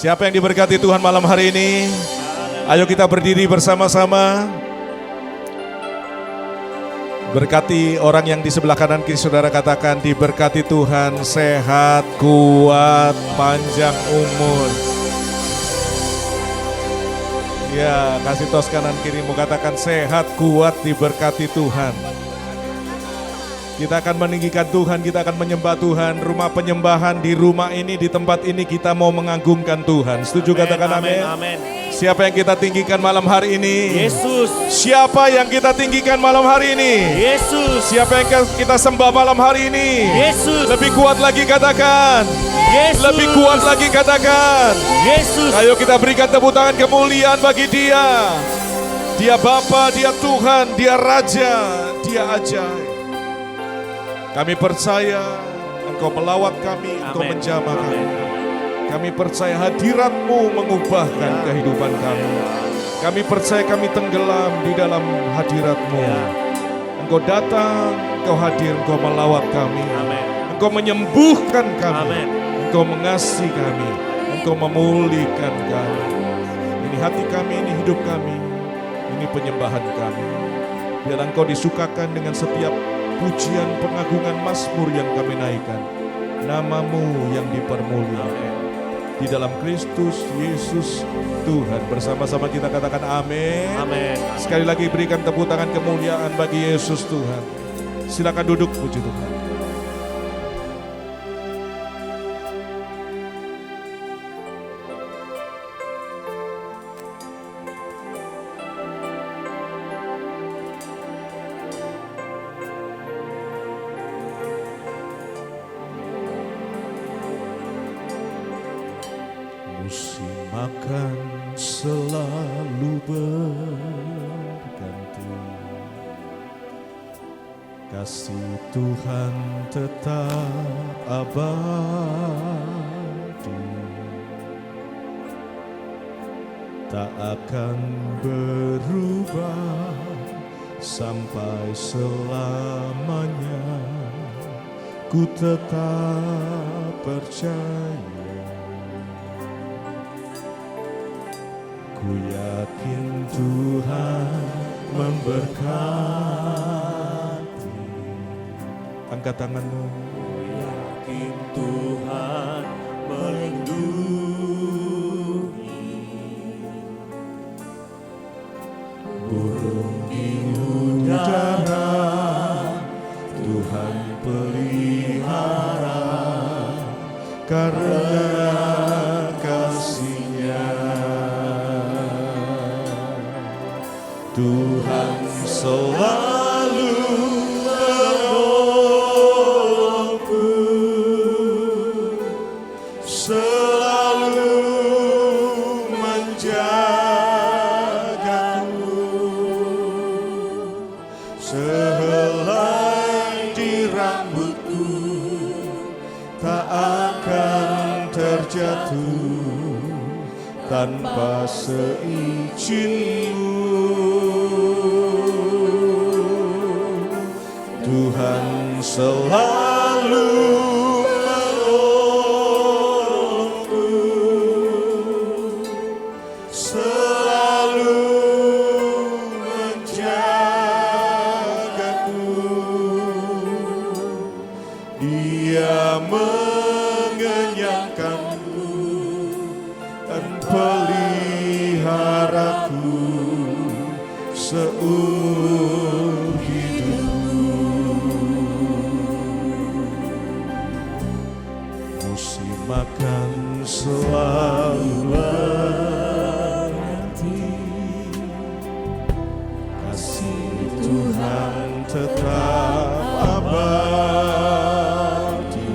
Siapa yang diberkati Tuhan malam hari ini? Ayo kita berdiri bersama-sama. Berkati orang yang di sebelah kanan kiri saudara, katakan diberkati Tuhan, sehat, kuat, panjang umur. Ya, kasih tos kanan kirimu, katakan sehat, kuat, diberkati Tuhan. Kita akan meninggikan Tuhan, kita akan menyembah Tuhan. Rumah penyembahan di rumah ini, di tempat ini kita mau mengagungkan Tuhan. Setuju? Katakan amin. Amin. Siapa yang kita tinggikan malam hari ini? Yesus. Siapa yang kita tinggikan malam hari ini? Yesus. Siapa yang kita sembah malam hari ini? Yesus. Lebih kuat lagi katakan. Yesus. Lebih kuat lagi katakan. Yesus. Ayo kita berikan tepuk tangan kemuliaan bagi Dia. Dia Bapa, Dia Tuhan, Dia Raja, Dia ajaib. Kami percaya Engkau melawat kami, Engkau menjamah kami. Kami percaya hadirat-Mu mengubahkan kehidupan kami. Kami percaya kami tenggelam di dalam hadirat-Mu. Engkau datang, Engkau hadir, Engkau melawat kami. Engkau menyembuhkan kami. Engkau mengasihi kami. Engkau memulihkan kami. Ini hati kami, ini hidup kami. Ini penyembahan kami. Biar Engkau disukakan dengan setiap pujian, pengagungan, mazmur yang kami naikkan. Nama-Mu yang dipermuliakan. Di dalam Kristus Yesus Tuhan. Bersama-sama kita katakan amin. Amin. Sekali lagi berikan tepuk tangan kemuliaan bagi Yesus Tuhan. Silakan duduk, puji Tuhan. Musim makan selalu berganti, kasih Tuhan tetap abadi, tak akan berubah sampai selamanya. Ku tetap percaya. Ku yakin Tuhan memberkati. Angkat tanganmu. Ku yakin Tuhan melindungi. Burung di udara Tuhan pelihara, Karena kasih-Nya Tuhan selalu menolongku, selalu menjagaku. Sehelai di rambutku tak akan terjatuh tanpa seizin-Mu. Tuhan selalu menolongku, selalu menjagaku. Dia mengenyangkanku dan peliharaku seumur hidup. Musim makan selalu berganti, kasih Tuhan tetap abadi,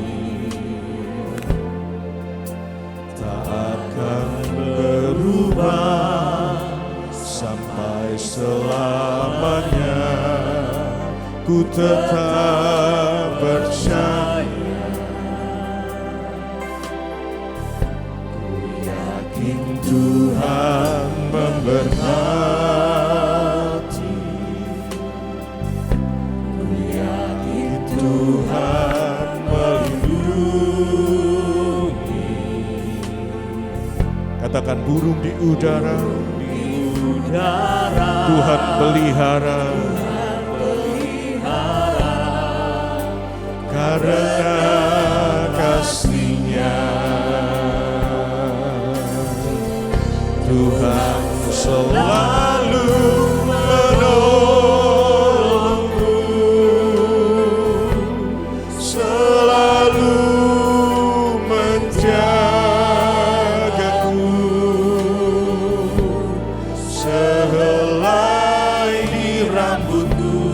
tak akan berubah sampai selamanya. Ku tetap percaya. Ku yakin Tuhan memberkati. Ku yakin Tuhan melindungi. Katakan burung di udara, Udara Tuhan pelihara. Karena kasih-Nya Tuhan selalu menolongku, selalu menjagaku. Sehelai di rambutku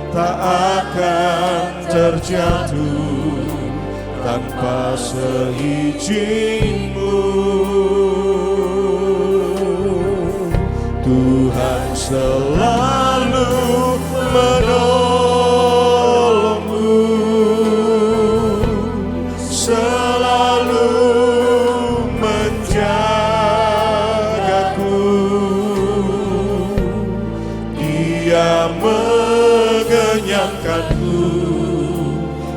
tak akan terjatuh tanpa seizin-Mu. Tuhan selalu menolongku, selalu menjagaku. Dia mengenyangkanku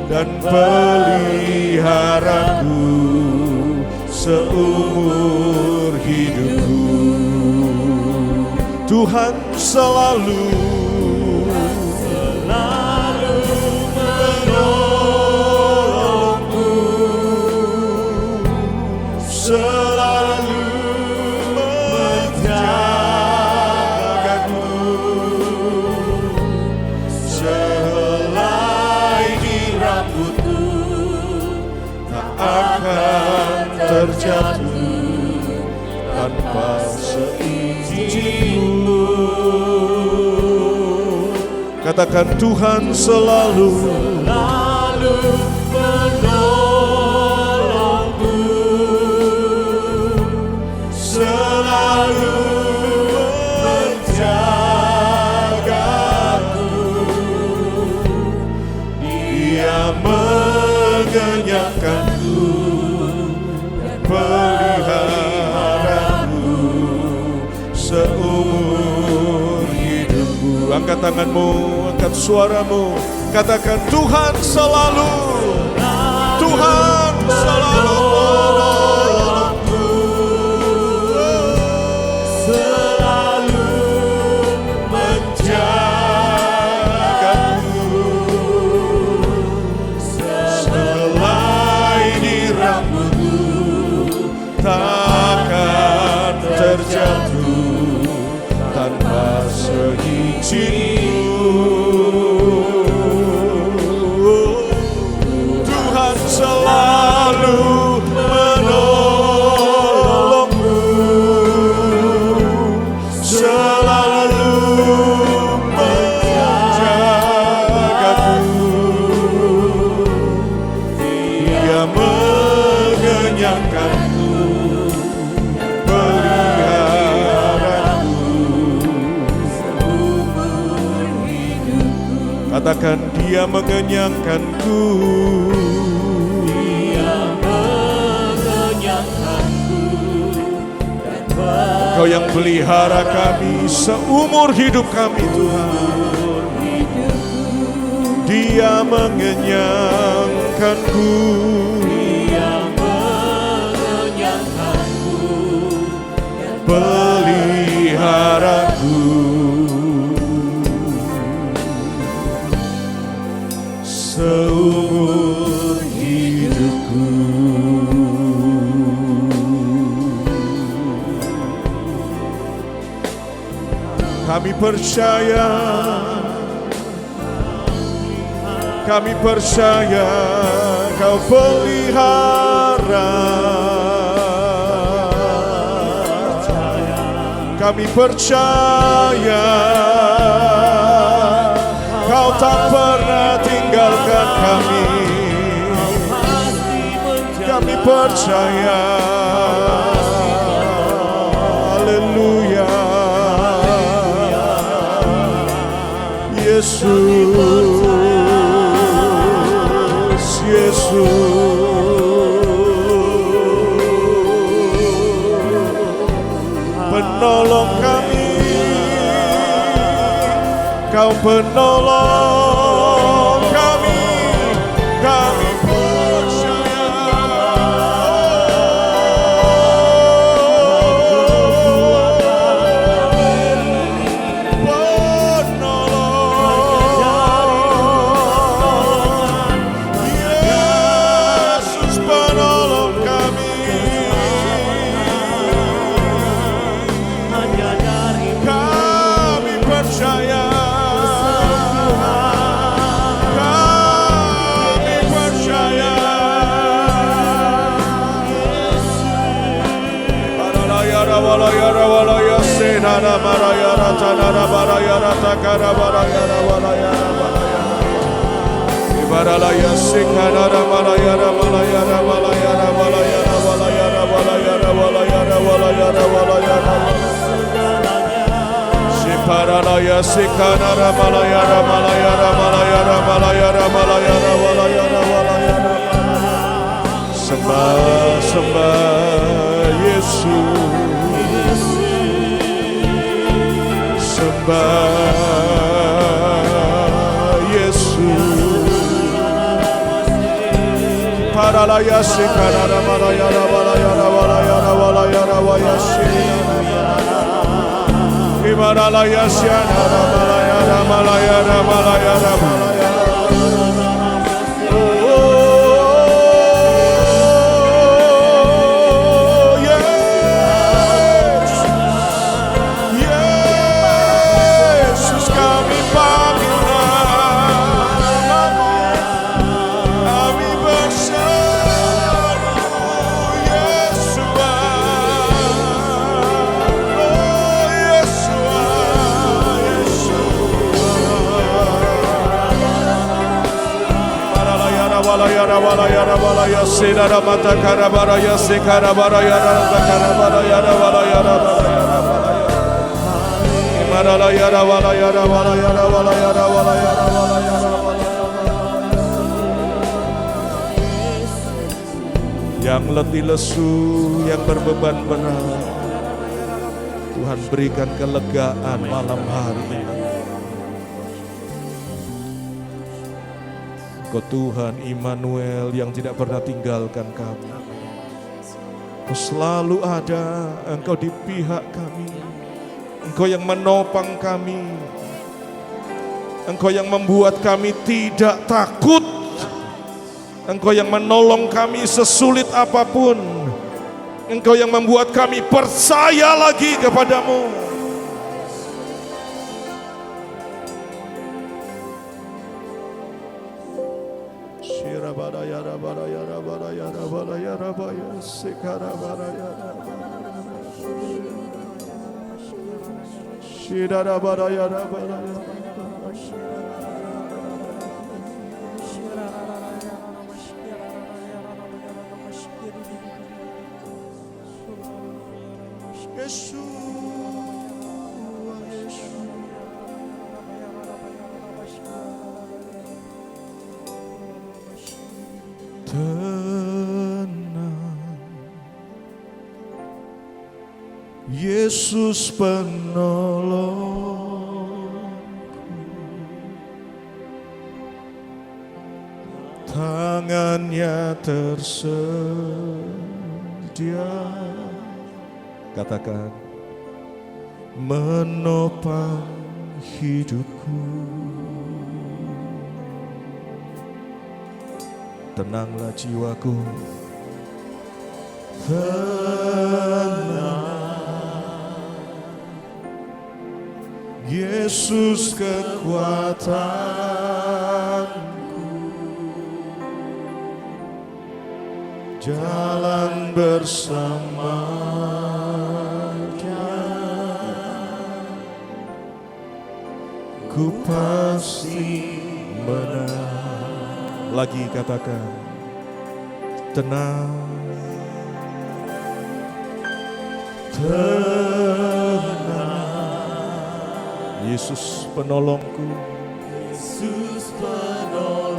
dan peliharaku seumur hidupku. Tuhan selalu menolongku, selalu menjagaku. Sehelai di rambutku tak akan terjatuh tanpa seizin-Mu. Katakan Tuhan selalu menolongku, selalu menjagaku. Dia mengenyangkanku dan peliharaku seumur hidupku. Angkat tanganmu, angkat suaramu, katakan Tuhan selalu, Tuhan selalu menolongku, selalu menjagaku. Sehelai di rambutku takkan terjatuh tanpa seizin-Mu. Tuhan selalu menolongku, selalu menjagaku. Dia mengenyangkanku, katakan Dia mengenyangkanku. Dia mengenyangkanku dan Engkau yang pelihara kami seumur hidup kami Tuhan. Dia mengenyangkanku. Dia mengenyangkanku dan peliharaku seumur hidupku. Kami percaya, kami percaya Kau pelihara. Kami percaya Kau tak pernah tinggalkan kami. Kami percaya. Haleluya. Yesus, penolong kami, Kau penolong kami, kami percaya. Barayara walaya senara barayara tanara barayara takara barayara walayara walayara. Ibaralaya sikanara balayara walayara walayara walayara walayara walayara walayara walayara walayara. Siparalaya sikanara balayara walayara walayara walayara walayara walayara walayara. Sembah sembah Yesus, sembah Yesus. Paralaya sikanara malayara walayara walayara walayara wayasina. Imaralaya sianara malayara malayara malayara malayara. Walayara walaya sinara mata karabaraya sikara barayara takara barayara walayara walayara walayara. Imarayara walayara walayara walayara walayara walayara walayara. Yang letih lesu, yang berbeban berat, Tuhan berikan kelegaan malam hari ini. Engkau Tuhan Immanuel yang tidak pernah tinggalkan kami. Engkau selalu ada, Engkau di pihak kami. Engkau yang menopang kami. Engkau yang membuat kami tidak takut. Engkau yang menolong kami sesulit apapun. Engkau yang membuat kami percaya lagi kepadamu. Yesus penolongku, tangannya tersedia, katakan, menopang hidupku. Tenanglah jiwaku, tenang. Yesus kekuatanku, jalan bersama Dia, ku pasti menang. Lagi katakan, tenang, tenang. Yesus penolongku, Yesus penolongku,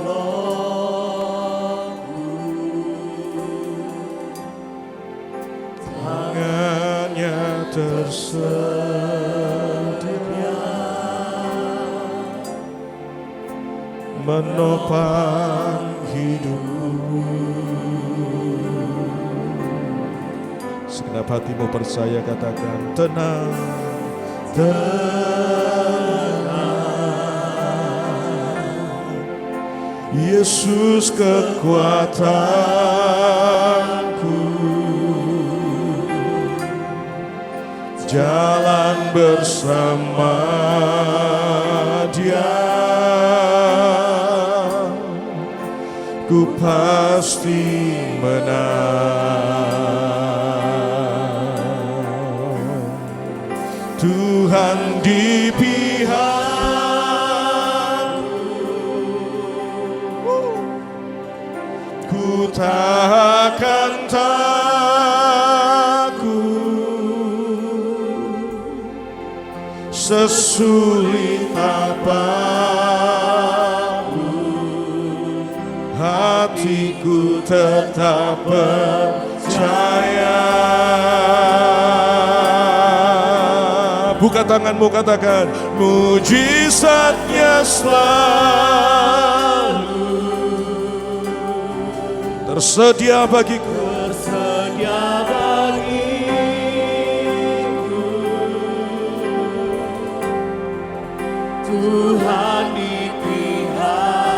tangannya tersedia, menopang hidupku. Segenap hatimu percaya, katakan, tenang, tenang. Yesus kekuatanku, jalan bersama Dia, ku pasti menang. Tuhan di pihakku. Ku takkan takut, sesulit apapun, hatiku tetap percaya. Buka tanganmu, katakan, mujizatnya selalu tersedia bagiku. Tersedia bagiku, Tuhan di pihakku.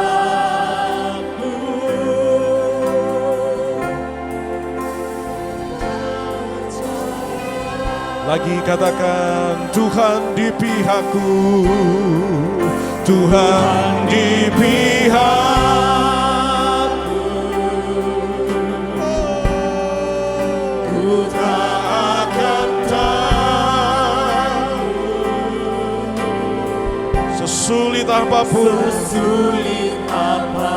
Lagi katakan, Tuhan di pihakku, Tuhan di pihakku. Ku tak akan takut, sesulit apapun, Sesulit apapun,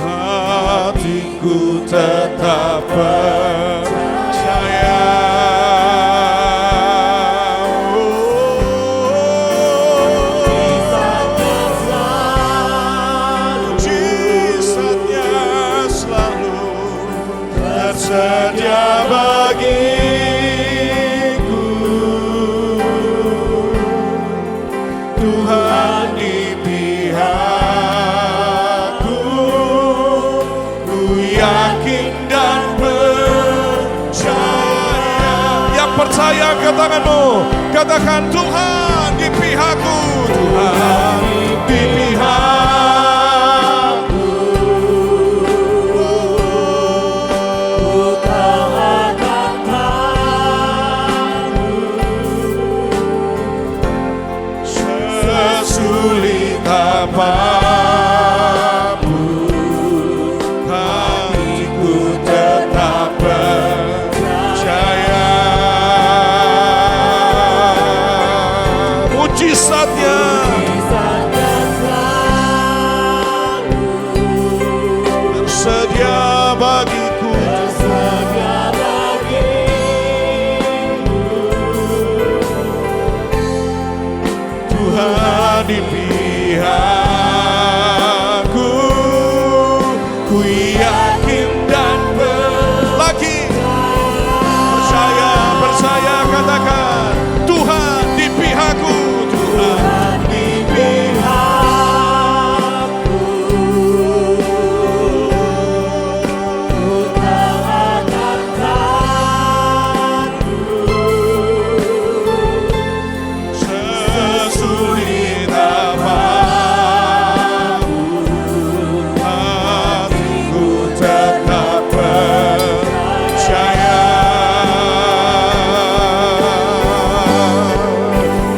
hatiku tetap percaya. Mujizatnya selalu tersedia bagiku. Tuhan di pihakku, ku yakin dan percaya. Yang percaya angkat tanganmu, katakan, Tuhan di pihakku, Tuhan di pihakku. ku tak akan takut, Sesulit apapun, hatiku tetap percaya. Mujizatnya Mujizatnya selalu tersedia bagiku. tersedia bagiku, Tuhan di pihakku, ku yakin dan lagi percaya, percaya, katakan, Tuhan di pihakku, Tuhan di pihakku. Ku tak akan takut, sesulit apapun, hatiku tetap percaya.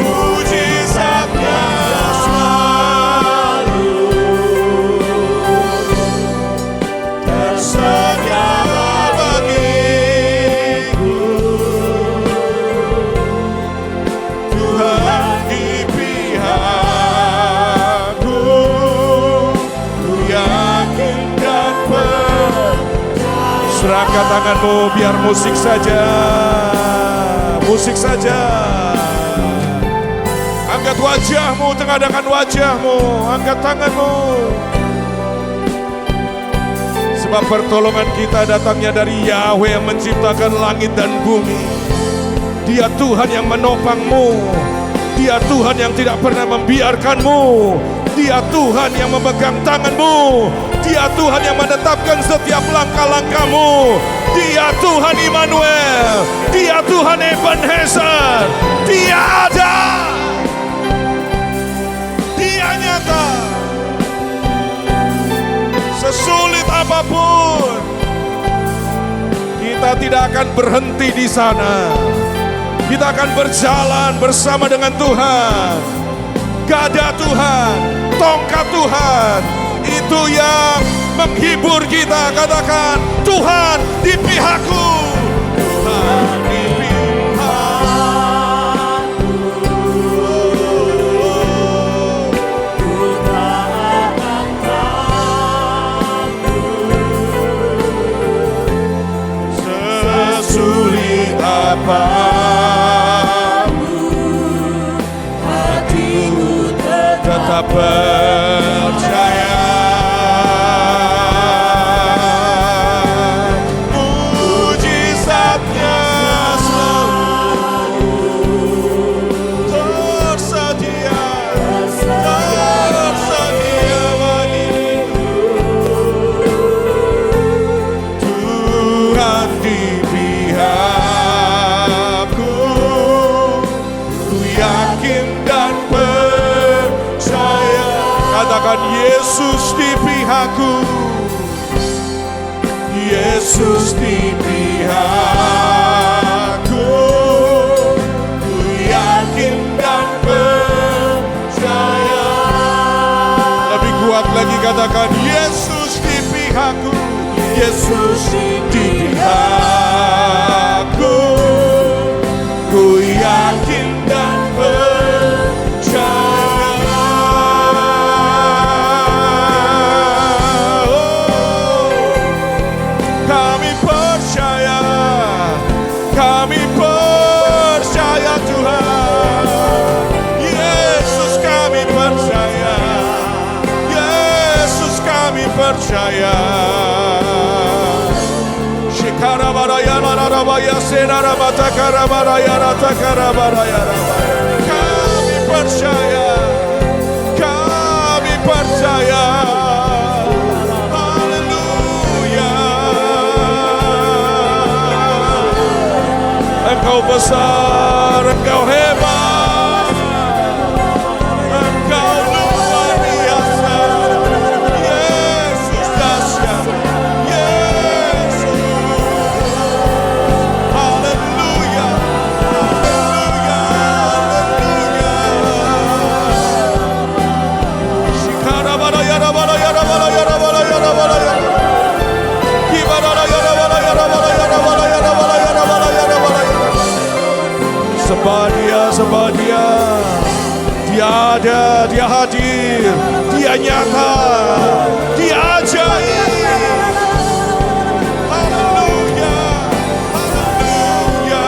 Mujizatnya selalu tersedia bagiku. Tuhan di pihakku, ku yakin dan percaya. Serahkan tanganmu, biar musik saja, musik saja. Angkat wajahmu, tengadahkan wajahmu, angkat tanganmu. Sebab pertolongan kita datangnya dari Yahweh yang menciptakan langit dan bumi. Dia Tuhan yang menopangmu. Dia Tuhan yang tidak pernah membiarkanmu. Dia Tuhan yang memegang tanganmu. Dia Tuhan yang menetapkan setiap langkah-langkahmu. Dia Tuhan Immanuel. Dia Tuhan Ebenezer. Dia ada. Dia nyata. Sesulit apapun, kita tidak akan berhenti di sana. Kita akan berjalan bersama dengan Tuhan. Gada Tuhan, tongkat Tuhan, itu yang menghibur kita. Katakan, Tuhan di pihakku, Tuhan di pihakku. hambamu, hatiku tetap percaya. Mujizatnya selalu tersedia bagiku. Tuhan di pihakku, ku yakin dan percaya. Katakan, Yesus di pihakku, Yesus di pihakku, ku yakin dan percaya. Lebih kuat lagi, katakan, Yesus di pihakku, Yesus di pihakku, ku yakin dan percaya. Kami percaya Tuhan. Yesus kami percaya. Yesus kami percaya. Shikarabaraya larabaya senarabata karabaraya rata karabaraya. Kami percaya. Kami percaya. Engkau besar, Engkau hebat, Engkau luar biasa. Yesus dahsyat, Yesus. Haleluya, haleluya, haleluya. Shikarabaraya rabaraya rabaraya rabaraya rabaraya. Kibaraya rabaraya rabaraya rabaraya rabaraya rabaraya rabaraya. Sembah dia, dia ada, dia hadir, dia nyata, dia ajaib. Haleluya, haleluya.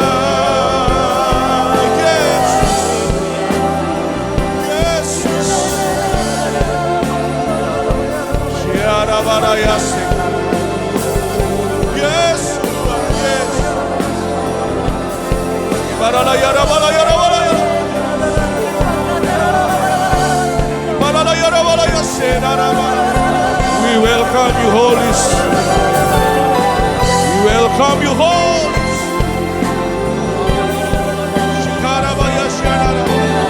Yesus, Yesus. Syara baraya sing. Yesus, Yesus. Baralaya rabalaya rabalaya. Baralaya rabalaya senarabala. We welcome you, Holy Spirit. We welcome you, Holy Spirit. Shikarabaya shenarabala.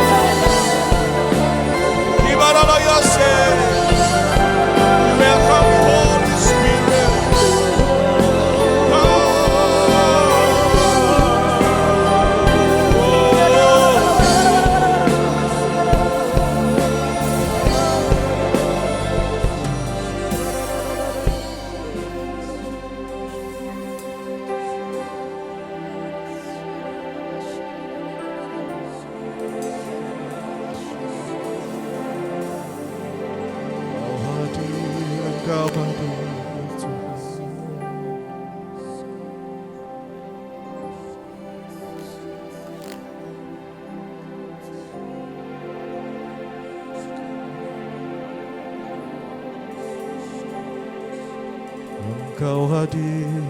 Ibaralaya sen. We welcome you, Holy Spirit. Engkau hadir, Engkau hadir.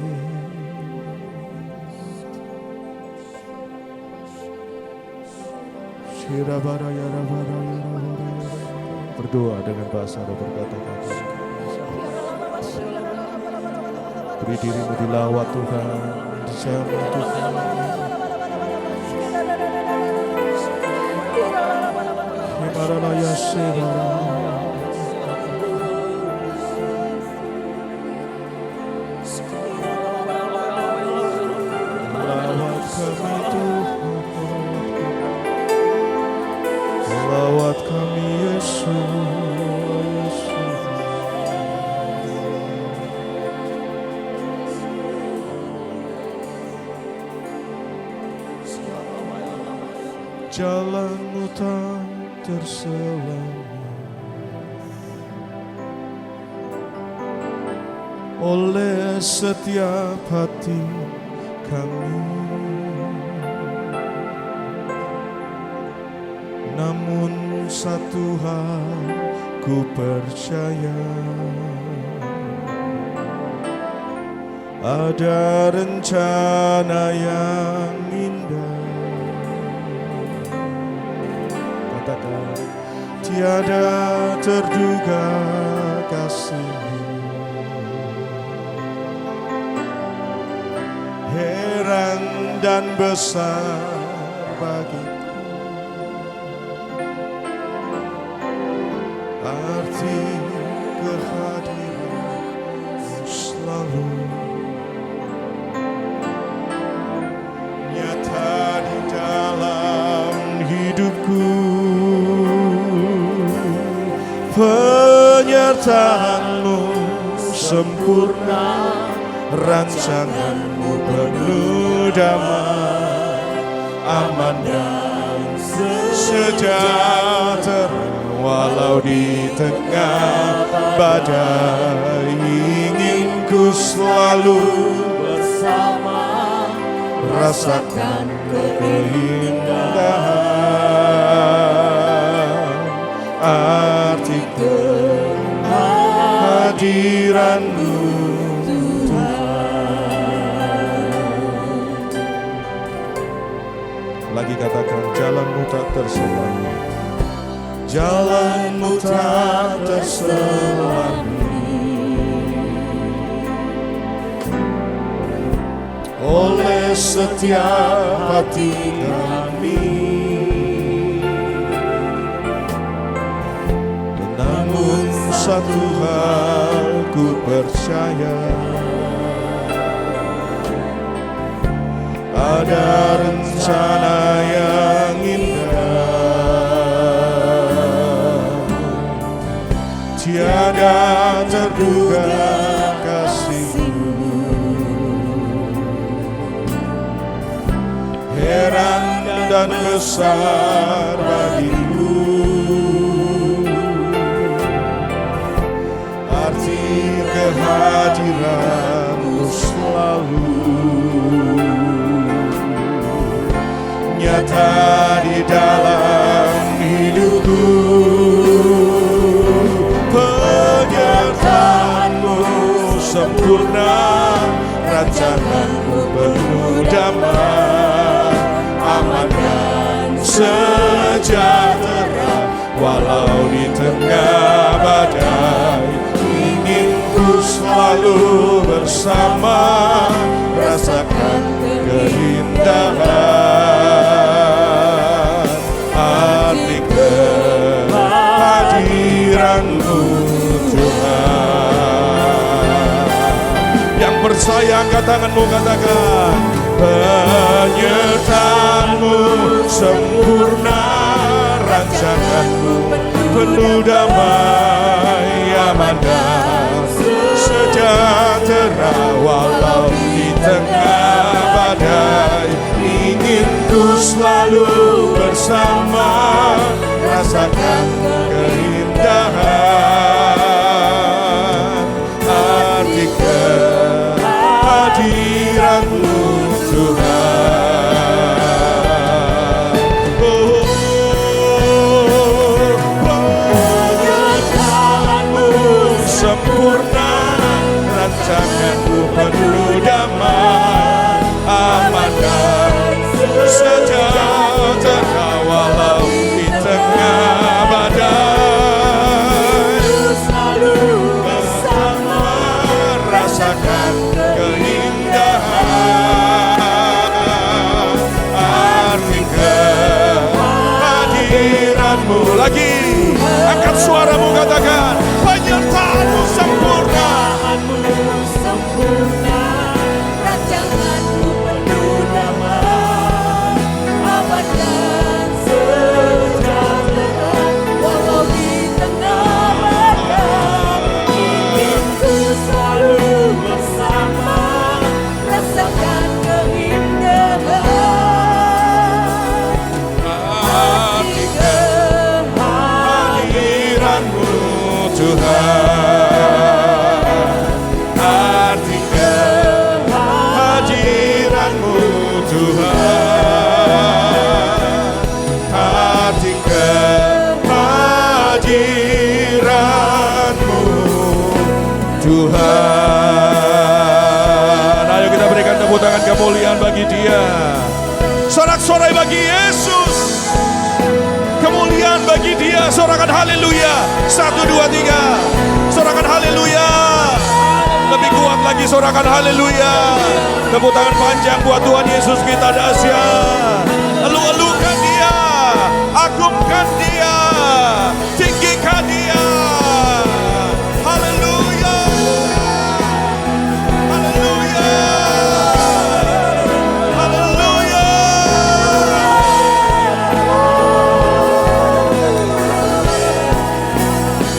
Shirabaraya rabaraya rabaraya. Berdoa dengan bahasa roh, berkata-kata. Beri dirimu dilawat Tuhan, dijamu Tuhan. Himaralaya Shirabaraya. Lawat kami Tuhan, lawat kami Yesus. Jalanmu tak terselami oleh setiap hati kami. Namun satu hal ku percaya, ada rencana yang indah. Katakan, tiada terduga kasih-Mu, heran dan besar bagiku. Arti kehadiran-Mu selalu nyata di dalam hidupku. Penyertaan-Mu sempurna, rancangan-Mu penuh damai, aman dan sejahtera. Walau di tengah badai, ingin ku selalu bersama, rasakan keindahan arti kehadiran-Mu, Tuhan. Lagi katakan, jalan-Mu tak terselangi, jalan-Mu tak terselangi. Oleh setiap hati kami, namun satu hal ku percaya, ada rencana yang indah, tiada terduga kasih-Mu, heran dan besar bagiku. Arti kehadiran-Mu selalu nyata di dalam hidupku. Penyertaan-Mu sempurna, rancangan-Mu penuh damai, aman dan sejahtera. Walau di tengah badai, ingin ku selalu bersama, rasakan keindahan arti kehadiran-Mu, Tuhan. Yang percaya angkat tanganmu, katakan, penyertaan-Mu sempurna, rancangan-Mu penuh damai, aman dan sejahtera. Walau di tengah badai, ingin ku selalu bersama, rasakan keindahan arti kehadiran-Mu, Tuhan. Penyertaan-Mu sempurna, rancangan-Mu penuh damai, aman dan sejahtera. Walau di tengah badai, selalu bersama, rasakan keindahan arti kehadiran-Mu. Lagi angkat suaramu, katakan, penyertaan-Mu sempurna, rancangan-Mu penuh damai, aman dan sejahtera. Walau di tengah badai, ingin ku selalu bersama, rasakan keindahan arti kehadiran-Mu, Tuhan. Arti kehadiran-Mu, Tuhan. Arti kehadiran-Mu, sorak-sorai bagi Yesus. Kemuliaan bagi Dia. Sorakan haleluya. 1, 2, 3. Sorakan haleluya. Lebih kuat lagi sorakan haleluya. Tepuk tangan panjang buat Tuhan Yesus kita dahsyat. Elu-elukan Dia, agungkan Dia, tinggikan Dia. Haleluya. Haleluya. Haleluya.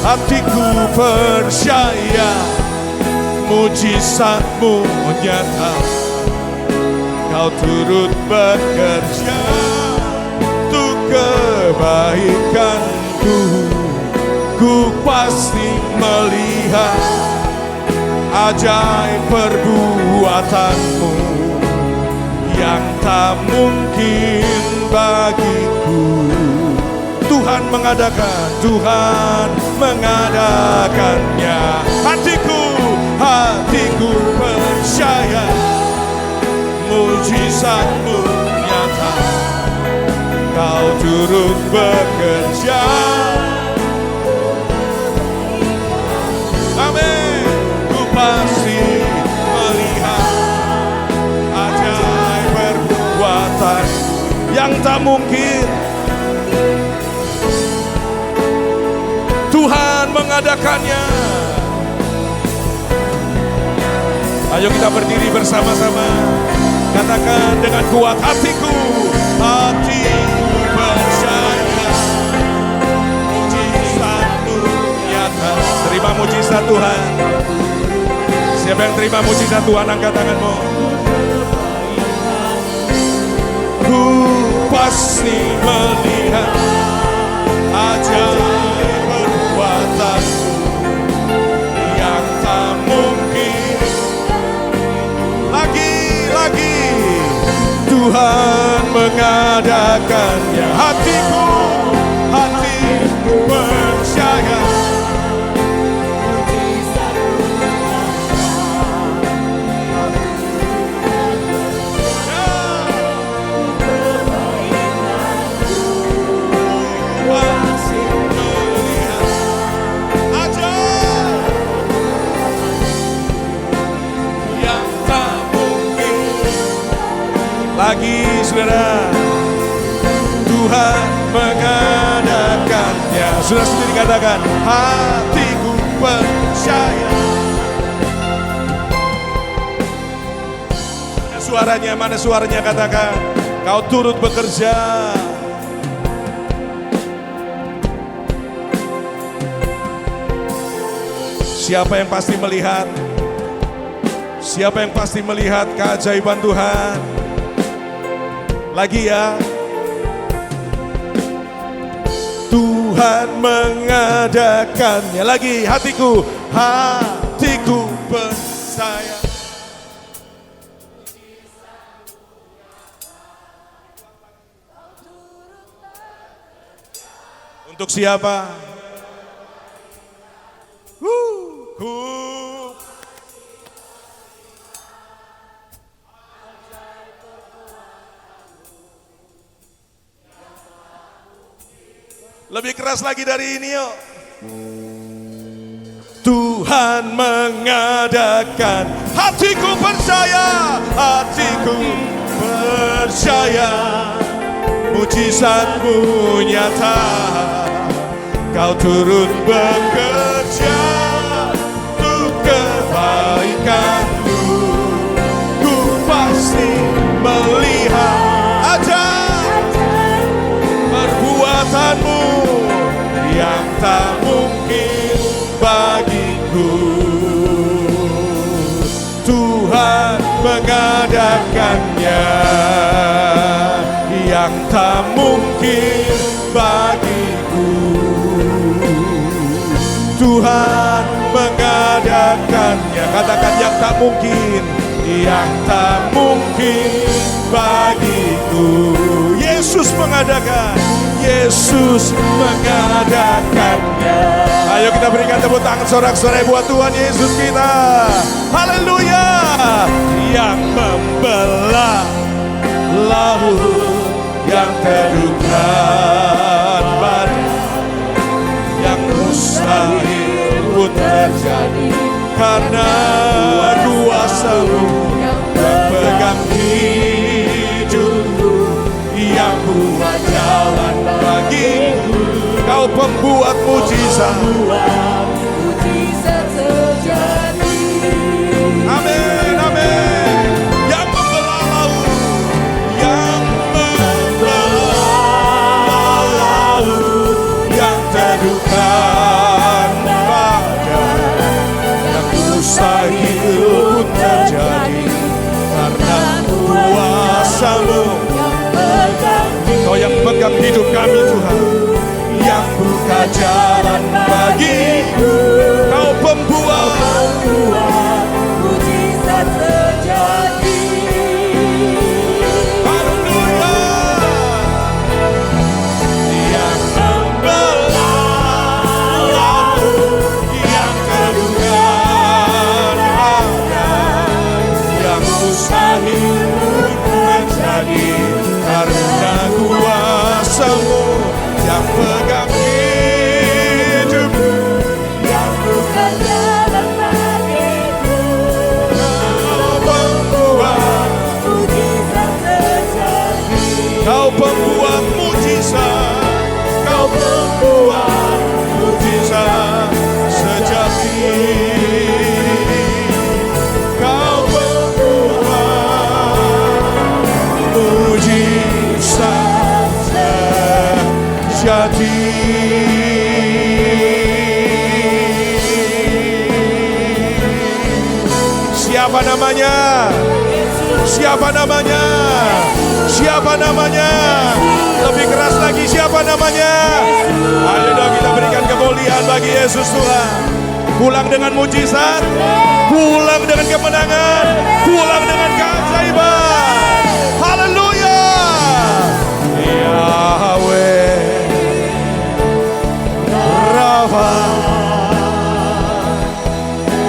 Hatiku percaya mujizat-Mu nyata, Kau turut bekerja untuk kebaikanku. Ku pasti melihat ajaib perbuatan-Mu yang tak mungkin bagiku. Tuhan mengadakannya. Hatiku percaya mujizat-Mu nyata, Kau turut bekerja. Amin. Ku pasti melihat ajaib perbuatan yang tak mungkin. Tuhan mengadakannya. Ayo kita berdiri bersama-sama. Katakan dengan kuat, hatiku percaya mujizat-Mu nyata. Terima mujizat Tuhan. Siapa yang terima mujizat Tuhan, angkat tanganmu. Ku pasti melihat ajaib perbuatan-Mu yang tak mungkin. Lagi Tuhan mengadakannya. Hatiku percaya. Lagi saudara, Tuhan mengadakannya. Saudara sendiri katakan, hatiku percaya. Mana suaranya katakan, Kau turut bekerja. Siapa yang pasti melihat? Siapa yang pasti melihat keajaiban Tuhan? Lagi ya. Tuhan mengadakannya. Lagi, hatiku percaya. Untuk siapa? Lebih keras lagi dari ini yuk. Tuhan mengadakan. Hatiku percaya mujizat-Mu nyata, Kau turut bekerja untuk kebaikanku. Ku pasti melihat ajaib perbuatan-Mu yang tak mungkin bagiku. Tuhan mengadakannya yang tak mungkin bagiku. Tuhan mengadakannya. Katakan yang tak mungkin, yang tak mungkin bagiku. Yesus mengadakan, Yesus mengadakannya. Ayo kita berikan tepuk tangan sorak-sorai buat Tuhan Yesus kita. Haleluya. Yang membelah laut yang teduhkan badai, yang mustahil pun terjadi, karena kuasa-Mu yang pegang hidupku, yang buat jalan bagiku. Kau pembuat mujizat, mujizat terjadi. amin, amin. Yang membelah laut, yang membelah laut, yang teduhkan badai, yang mustahil pun terjadi, karena kuasa-Mu. Kau yang pegang hidup kami Tuhan, yang buka jalan bagiku. Kau pembuat mujizat terjadi. Haleluya. Yang membelah laut, yang teduhkan badai, yang mustahil terjadi, karena kuasa-Mu yang pegang hidupku, Yang bukan jalan bagiku, kau pembuat, mujizat terjadi. kau pembuat mujizat, kau pembuat mujizat sejati, kau pembuat mujizat sejati. Siapa namanya? Siapa namanya? Siapa namanya? Lebih keras lagi, siapa namanya? Ayo dong kita berikan kemuliaan bagi Yesus Tuhan. Pulang dengan mujizat, pulang dengan kemenangan, pulang dengan keajaiban. Haleluya. Yahweh Rafa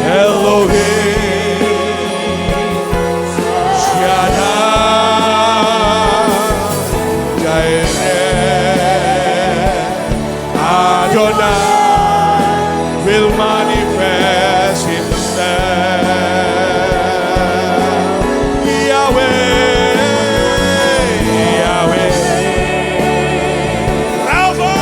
Elohim Shaddai Jireh Adonai will manifest Himself. Yahweh, Yahweh, Rafa,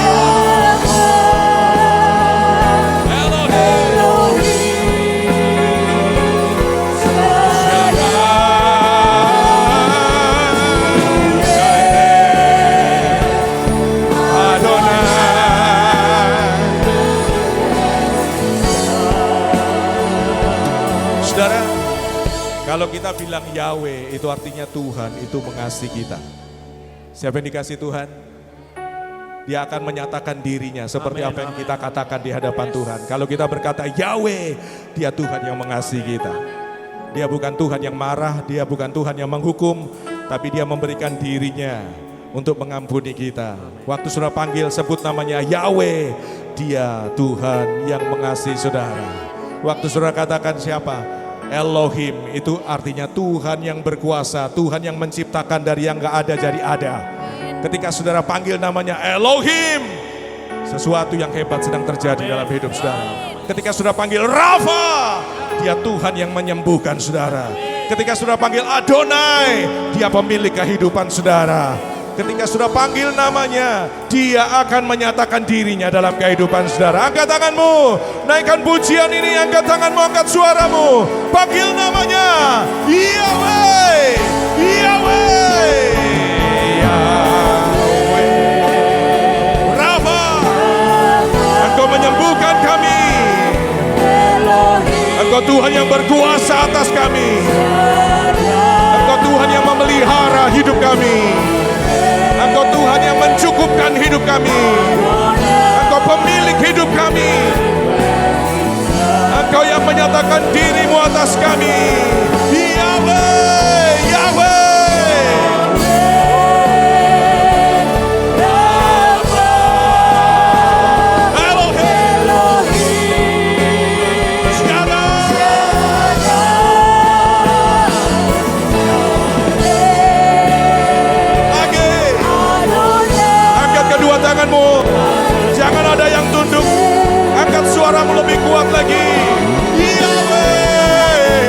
Saudara, kalau kita bilang Yahweh, itu artinya Tuhan itu mengasihi kita. Siapa yang dikasih Tuhan? Dia akan menyatakan dirinya seperti apa yang kita katakan di hadapan Tuhan. Kalau kita berkata Yahweh, Dia Tuhan yang mengasihi kita. Dia bukan Tuhan yang marah, Dia bukan Tuhan yang menghukum, tapi Dia memberikan dirinya untuk mengampuni kita. Waktu saudara panggil, sebut namanya Yahweh, Dia Tuhan yang mengasihi saudara. Waktu saudara katakan siapa? Elohim, itu artinya Tuhan yang berkuasa, Tuhan yang menciptakan dari yang gak ada jadi ada. Ketika saudara panggil namanya Elohim, sesuatu yang hebat sedang terjadi dalam hidup saudara. Ketika saudara panggil Rafa, Dia Tuhan yang menyembuhkan saudara. Ketika saudara panggil Adonai, Dia pemilik kehidupan saudara. Ketika sudah panggil namanya, Dia akan menyatakan dirinya dalam kehidupan saudara. Angkat tanganmu, naikkan pujian ini, angkat tanganmu, angkat suaramu. Panggil namanya, Yahweh, Yahweh, Yahweh. Rafa, Engkau menyembuhkan kami. Engkau Tuhan yang berkuasa atas kami. Engkau Tuhan yang memelihara hidup kami. Engkau Tuhan yang mencukupkan hidup kami. Engkau pemilik hidup kami. Engkau yang menyatakan dirimu atas kami. Yahweh, Yahweh. lagi. Yahweh,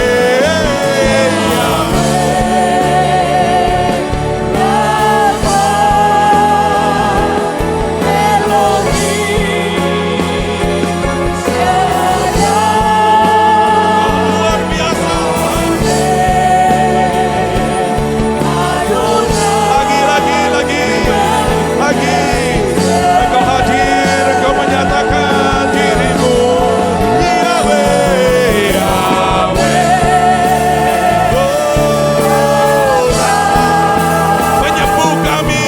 luar biasa. Lagi. Engkau hadir, engkau menyatakan dirimu. Yahweh, penyembuh kami.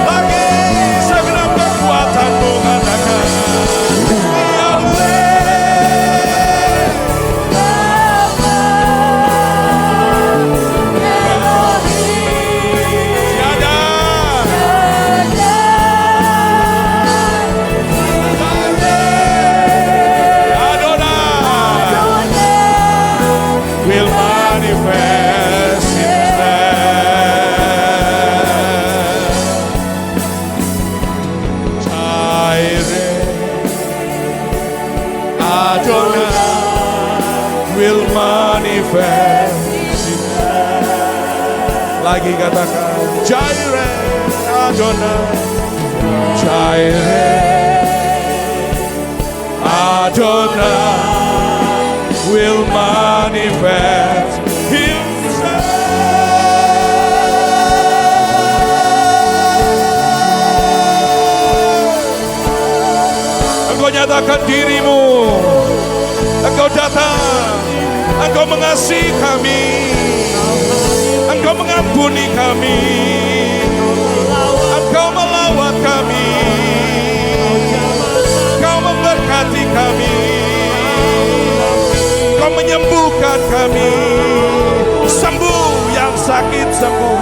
Lagi segenap kekuatanmu katakan tiada Adonai will manifest himself. Jireh, Adonai will manifest himself. Lagi katakan Jireh, Adonai, Jireh, Adonai will manifest himself. Engkau nyatakan dirimu. Engkau datang. Engkau mengasihi kami. Engkau mengampuni kami. Engkau melawat kami. Engkau memberkati kami. Engkau menyembuhkan kami. Sembuh yang sakit sembuh.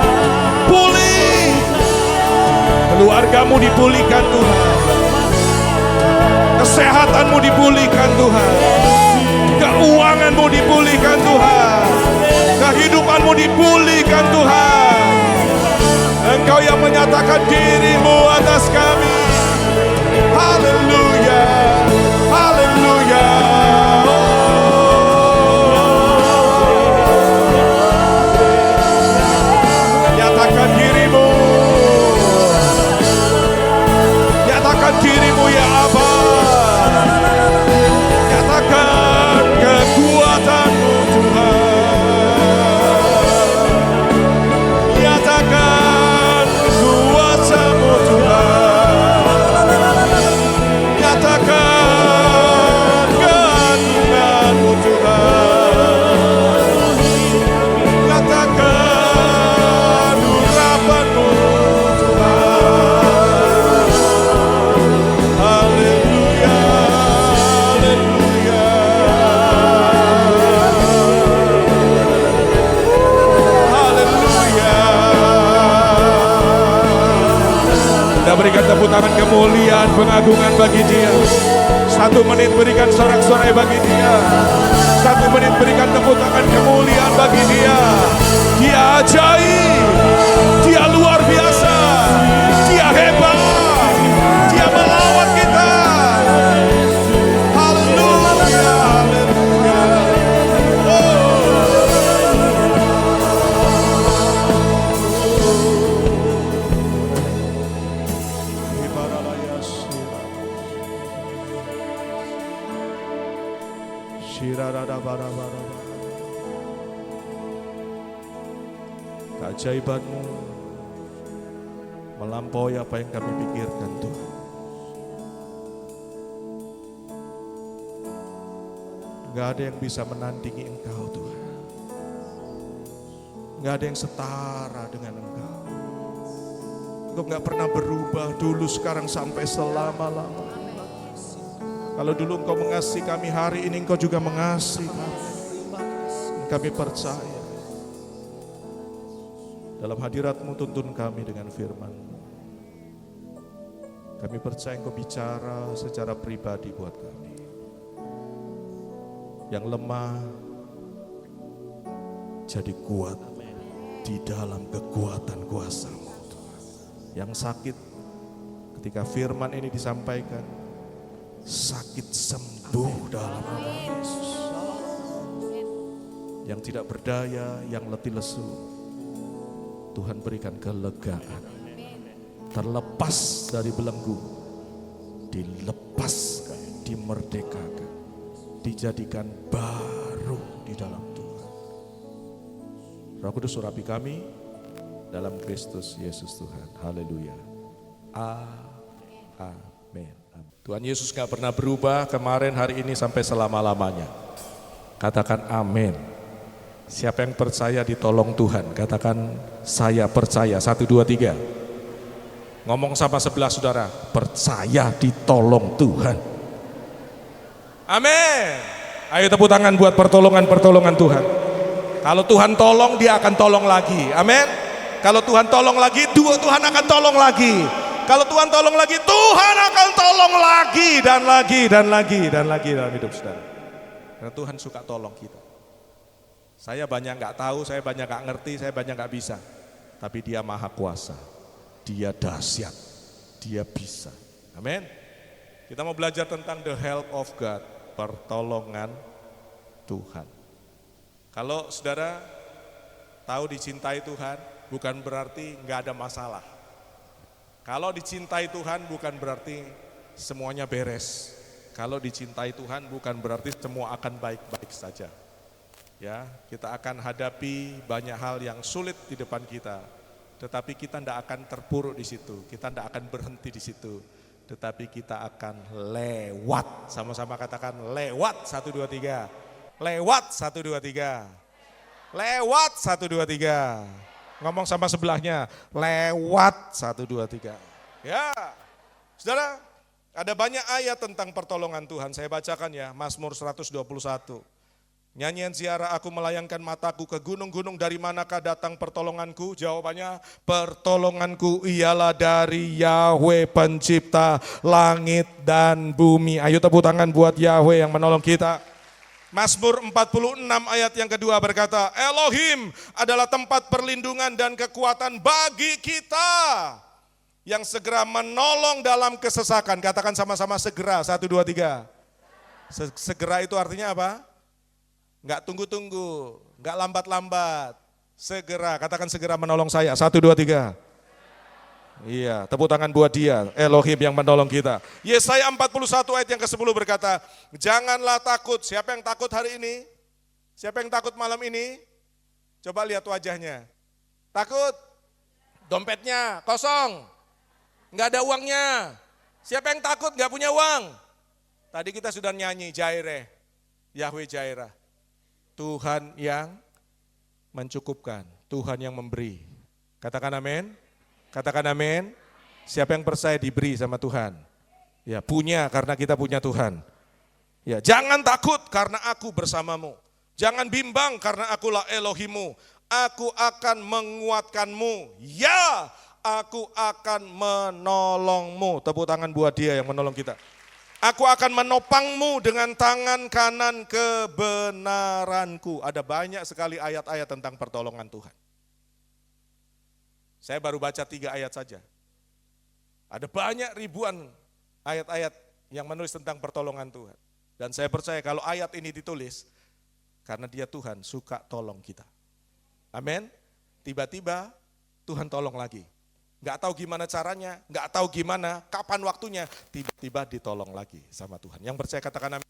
Pulih. Keluargamu dipulihkan Tuhan. Kesehatanmu dipulihkan Tuhan. Keuanganmu dipulihkan Tuhan. Kehidupanmu dipulihkan Tuhan. Engkau yang menyatakan dirimu atas kami. Haleluya. Haleluya. Nyatakan dirimu. Nyatakan dirimu ya Aba. Nyatakan kekuatanmu Tuhan. Nyatakan kuasamu Tuhan. Nyatakan keagunganmu Tuhan. Nyatakan urapanmu Tuhan. Haleluya. Haleluya. Haleluya. Kita berikan tepuk tangan kemuliaan pengagungan bagi Dia. 1 menit berikan sorak-sorai bagi Dia. 1 menit berikan tepuk tangan kemuliaan bagi Dia. Dia ajaib. Dia luar biasa. Dia hebat. Dia melawat kita. Haleluya. Haleluya. Keajaibanmu melampaui apa yang kami pikirkan Tuhan. Gak ada yang bisa menandingi Engkau Tuhan. Gak ada yang setara dengan Engkau. Engkau gak pernah berubah dulu, sekarang, sampai selama-lamanya. Kalau dulu Engkau mengasihi kami, hari ini Engkau juga mengasihi kami. Kami percaya. Dalam hadirat-Mu tuntun kami dengan firman-Mu. Kami percaya Engkau bicara secara pribadi buat kami. Yang lemah jadi kuat di dalam kekuatan kuasa-Mu. Yang sakit ketika firman ini disampaikan, sakit sembuh dalam nama Yesus. Yang tidak berdaya, yang letih lesu, Tuhan berikan kelegaan. Terlepas dari belenggu, dilepaskan, dimerdekakan, dijadikan baru di dalam Tuhan. Roh Kudus urapi kami dalam Kristus Yesus Tuhan. Haleluya. Amin. Tuhan Yesus gak pernah berubah kemarin, hari ini, sampai selama-lamanya. Katakan amin. Siapa yang percaya ditolong Tuhan? Katakan saya percaya. 1, 2, 3. Ngomong sama sebelah saudara, percaya ditolong Tuhan. Amin. Ayo tepuk tangan buat pertolongan-pertolongan Tuhan. Kalau Tuhan tolong, dia akan tolong lagi. Amin. Kalau Tuhan tolong lagi, Tuhan akan tolong lagi. Kalau Tuhan tolong lagi, Tuhan akan tolong lagi dan lagi dan lagi dan lagi dalam hidup saudara. Karena Tuhan suka tolong kita. Saya banyak gak tahu, saya banyak gak ngerti, saya banyak gak bisa. Tapi Dia maha kuasa, Dia dahsyat, Dia bisa. Amin. Kita mau belajar tentang the help of God, pertolongan Tuhan. Kalau saudara tahu dicintai Tuhan, bukan berarti gak ada masalah. Kalau dicintai Tuhan bukan berarti semuanya beres. Kalau dicintai Tuhan bukan berarti semua akan baik-baik saja. Ya, kita akan hadapi banyak hal yang sulit di depan kita, tetapi kita tidak akan terpuruk di situ, kita tidak akan berhenti di situ, tetapi kita akan lewat. Sama-sama katakan lewat. 1, 2, 3. Lewat. 1, 2, 3. Lewat. 1, 2, 3. Ngomong sama sebelahnya, lewat. 1, 2, 3. Ya, saudara, ada banyak ayat tentang pertolongan Tuhan. Saya bacakan ya, Mazmur 121. Nyanyian ziarah, aku melayangkan mataku ke gunung-gunung, dari manakah datang pertolonganku? Jawabannya, pertolonganku ialah dari Yahweh pencipta langit dan bumi. Ayo tepuk tangan buat Yahweh yang menolong kita. Mazmur 46 ayat yang kedua berkata, Elohim adalah tempat perlindungan dan kekuatan bagi kita, yang segera menolong dalam kesesakan. Katakan sama-sama segera. 1, 2, 3. Segera itu artinya apa? Enggak tunggu-tunggu, enggak lambat-lambat. Segera, katakan segera menolong saya. 1, 2, 3. Iya, tepuk tangan buat Dia, Elohim yang menolong kita. Yesaya 41 ayat yang ke-10 berkata, janganlah takut. Siapa yang takut hari ini? Siapa yang takut malam ini? Coba lihat wajahnya. Takut? Dompetnya kosong, enggak ada uangnya. Siapa yang takut enggak punya uang? Tadi kita sudah nyanyi Jaireh, Yahweh Jairah. Tuhan yang mencukupkan, Tuhan yang memberi. Katakan amin. Katakan amin. Siapa yang percaya diberi sama Tuhan? Ya, punya karena kita punya Tuhan. Ya, jangan takut karena aku bersamamu. Jangan bimbang karena akulah Elohimmu. Aku akan menguatkanmu. Ya, aku akan menolongmu. Tepuk tangan buat Dia yang menolong kita. Aku akan menopangmu dengan tangan kanan kebenaranku. Ada banyak sekali ayat-ayat tentang pertolongan Tuhan. Saya baru baca 3 ayat saja. Ada banyak ribuan ayat-ayat yang menulis tentang pertolongan Tuhan. Dan saya percaya kalau ayat ini ditulis, karena Dia Tuhan suka tolong kita. Amin. Tiba-tiba Tuhan tolong lagi. Gak tahu gimana caranya, gak tahu gimana, kapan waktunya, tiba-tiba ditolong lagi sama Tuhan. Yang percaya katakan amin.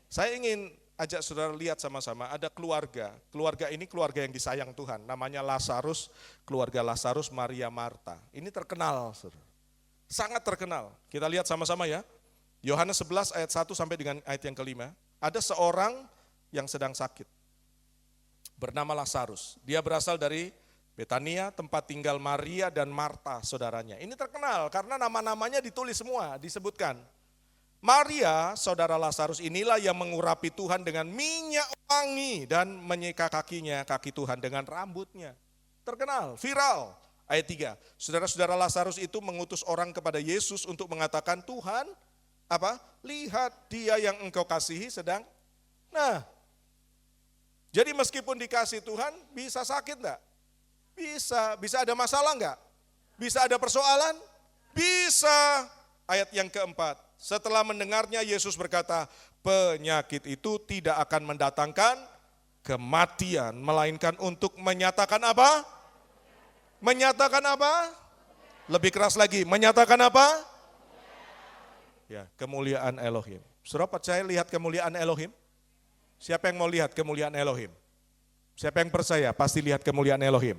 Saya ingin ajak saudara lihat sama-sama, ada keluarga. Keluarga ini keluarga yang disayang Tuhan, namanya Lazarus, keluarga Lazarus, Maria, Marta. Ini terkenal, saudara. Sangat terkenal. Kita lihat sama-sama ya. Yohanes 11 ayat 1 sampai dengan ayat yang ke-5. Ada seorang yang sedang sakit, bernama Lazarus. Dia berasal dari Betania, tempat tinggal Maria dan Marta, saudaranya. Ini terkenal karena nama-namanya ditulis semua, disebutkan. Maria, saudara Lazarus inilah yang mengurapi Tuhan dengan minyak wangi dan menyeka kakinya, kaki Tuhan dengan rambutnya. Terkenal, viral. Ayat 3, saudara-saudara Lazarus itu mengutus orang kepada Yesus untuk mengatakan, Tuhan, lihat dia yang engkau kasihi sedang Nah, jadi meskipun dikasih Tuhan, bisa sakit enggak? Bisa ada masalah enggak? Bisa ada persoalan? Bisa. Ayat yang keempat, setelah mendengarnya Yesus berkata, penyakit itu tidak akan mendatangkan kematian, melainkan untuk menyatakan apa? Menyatakan apa? Lebih keras lagi, menyatakan apa? Ya, kemuliaan Elohim. Saudara percaya lihat kemuliaan Elohim? Siapa yang mau lihat kemuliaan Elohim? Siapa yang percaya pasti lihat kemuliaan Elohim?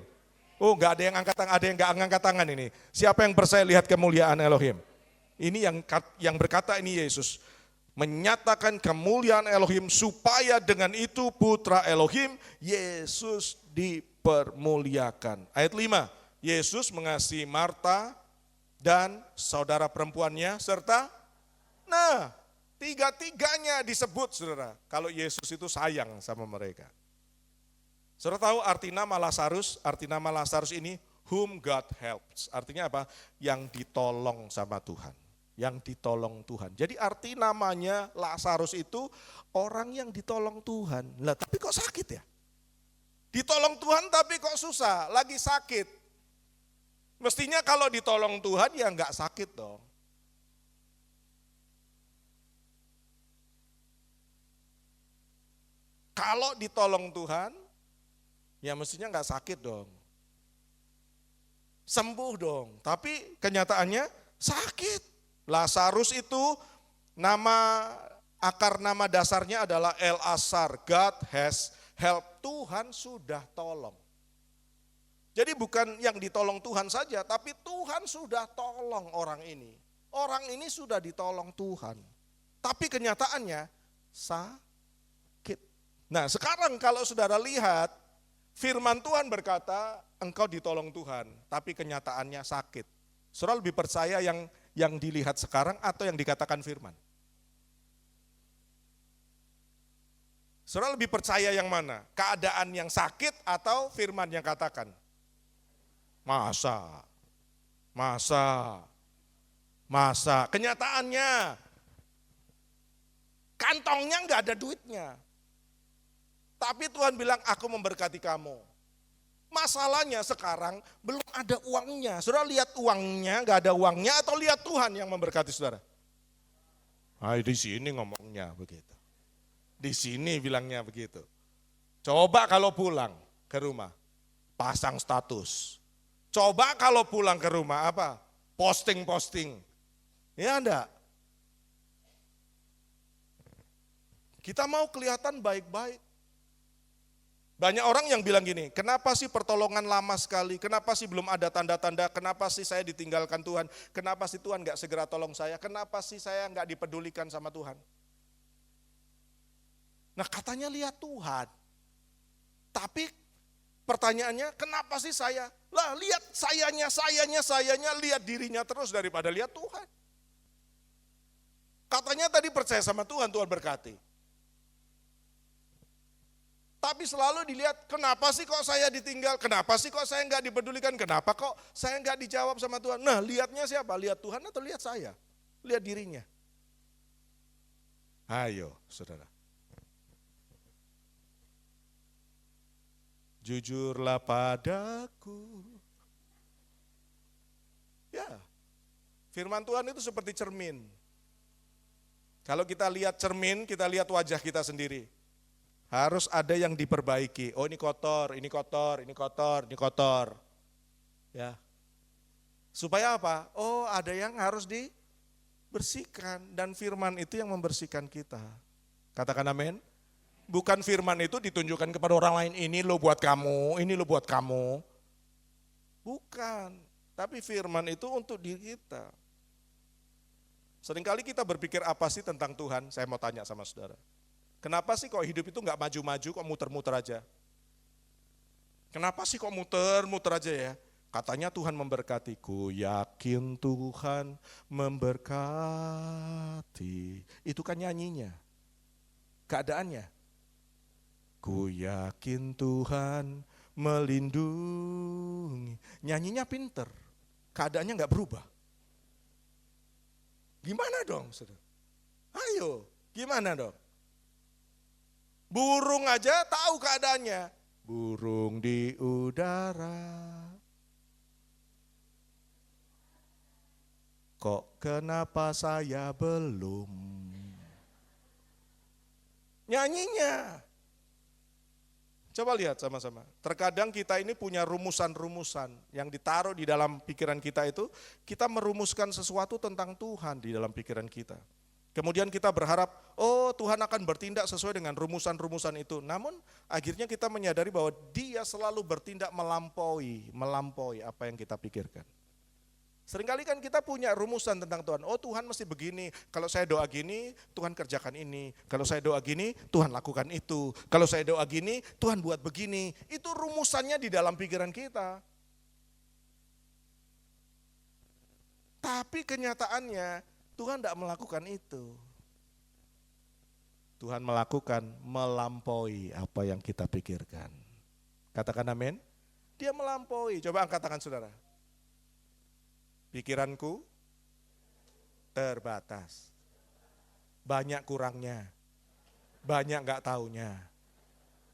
Oh, enggak ada yang angkat tangan, ada yang enggak angkat tangan ini. Siapa yang percaya lihat kemuliaan Elohim? Ini yang berkata ini Yesus. Menyatakan kemuliaan Elohim supaya dengan itu putra Elohim Yesus dipermuliakan. Ayat 5, Yesus mengasihi Marta dan saudara perempuannya serta tiga-tiganya disebut saudara. Kalau Yesus itu sayang sama mereka. Saudara tahu arti nama Lazarus? Arti nama Lazarus ini whom God helps. Artinya apa? Yang ditolong sama Tuhan. Yang ditolong Tuhan. Jadi arti namanya Lazarus itu orang yang ditolong Tuhan. Lah tapi kok sakit ya? Ditolong Tuhan tapi kok susah, lagi sakit. Mestinya kalau ditolong Tuhan ya enggak sakit dong. Kalau ditolong Tuhan, ya mestinya enggak sakit dong. Sembuh dong, tapi kenyataannya sakit. Lazarus itu akar nama dasarnya adalah El-Asar, God has helped. Tuhan sudah tolong. Jadi bukan yang ditolong Tuhan saja, tapi Tuhan sudah tolong orang ini. Orang ini sudah ditolong Tuhan. Tapi kenyataannya sakit. Nah sekarang kalau saudara lihat, firman Tuhan berkata, engkau ditolong Tuhan, tapi kenyataannya sakit. Saudara lebih percaya yang dilihat sekarang atau yang dikatakan firman? Saudara lebih percaya yang mana? Keadaan yang sakit atau firman yang katakan? Masa. Kenyataannya kantongnya enggak ada duitnya. Tapi Tuhan bilang aku memberkati kamu. Masalahnya sekarang belum ada uangnya. Saudara lihat uangnya, enggak ada uangnya atau lihat Tuhan yang memberkati saudara? Di sini ngomongnya begitu. Di sini bilangnya begitu. Coba kalau pulang ke rumah, pasang status. Coba kalau pulang ke rumah apa? Posting. Ya enggak? Kita mau kelihatan baik-baik. Banyak orang yang bilang gini, kenapa sih pertolongan lama sekali? Kenapa sih belum ada tanda-tanda? Kenapa sih saya ditinggalkan Tuhan? Kenapa sih Tuhan enggak segera tolong saya? Kenapa sih saya enggak dipedulikan sama Tuhan? Nah katanya lihat Tuhan. Tapi pertanyaannya kenapa sih saya? Lah lihat sayanya lihat dirinya terus daripada lihat Tuhan. Katanya tadi percaya sama Tuhan, Tuhan berkati. Tapi selalu dilihat, kenapa sih kok saya ditinggal? Kenapa sih kok saya enggak dipedulikan? Kenapa kok saya enggak dijawab sama Tuhan? Nah lihatnya siapa? Lihat Tuhan atau lihat saya? Lihat dirinya. Ayo saudara. Jujurlah padaku. Ya, firman Tuhan itu seperti cermin. Kalau kita lihat cermin, kita lihat wajah kita sendiri. Harus ada yang diperbaiki. Oh ini kotor. Ya. Supaya apa? Oh ada yang harus dibersihkan. Dan firman itu yang membersihkan kita. Katakan amin. Bukan firman itu ditunjukkan kepada orang lain, ini lo buat kamu, ini lo buat kamu. Bukan, tapi firman itu untuk diri kita. Seringkali kita berpikir apa sih tentang Tuhan, saya mau tanya sama saudara. Kenapa sih kok hidup itu gak maju-maju, kok muter-muter aja? Kenapa sih kok muter-muter aja ya? Katanya Tuhan memberkati, ku yakin Tuhan memberkati. Itu kan nyanyinya, keadaannya. Ku yakin Tuhan melindungi. Nyanyinya pinter, keadaannya gak berubah. Gimana dong saudara? Ayo, gimana dong? Burung aja tahu keadaannya. Burung di udara. Kok kenapa saya belum? Nyanyinya. Coba lihat sama-sama. Terkadang kita ini punya rumusan-rumusan yang ditaruh di dalam pikiran kita itu, kita merumuskan sesuatu tentang Tuhan di dalam pikiran kita. Kemudian kita berharap, oh Tuhan akan bertindak sesuai dengan rumusan-rumusan itu. Namun akhirnya kita menyadari bahwa Dia selalu bertindak melampaui apa yang kita pikirkan. Seringkali kan kita punya rumusan tentang Tuhan. Oh Tuhan mesti begini, kalau saya doa gini, Tuhan kerjakan ini. Kalau saya doa gini, Tuhan lakukan itu. Kalau saya doa gini, Tuhan buat begini. Itu rumusannya di dalam pikiran kita. Tapi kenyataannya Tuhan tidak melakukan itu. Tuhan melakukan melampaui apa yang kita pikirkan. Katakan amin. Dia melampaui. Coba angkat tangan saudara. Pikiranku terbatas. Banyak kurangnya. Banyak gak taunya.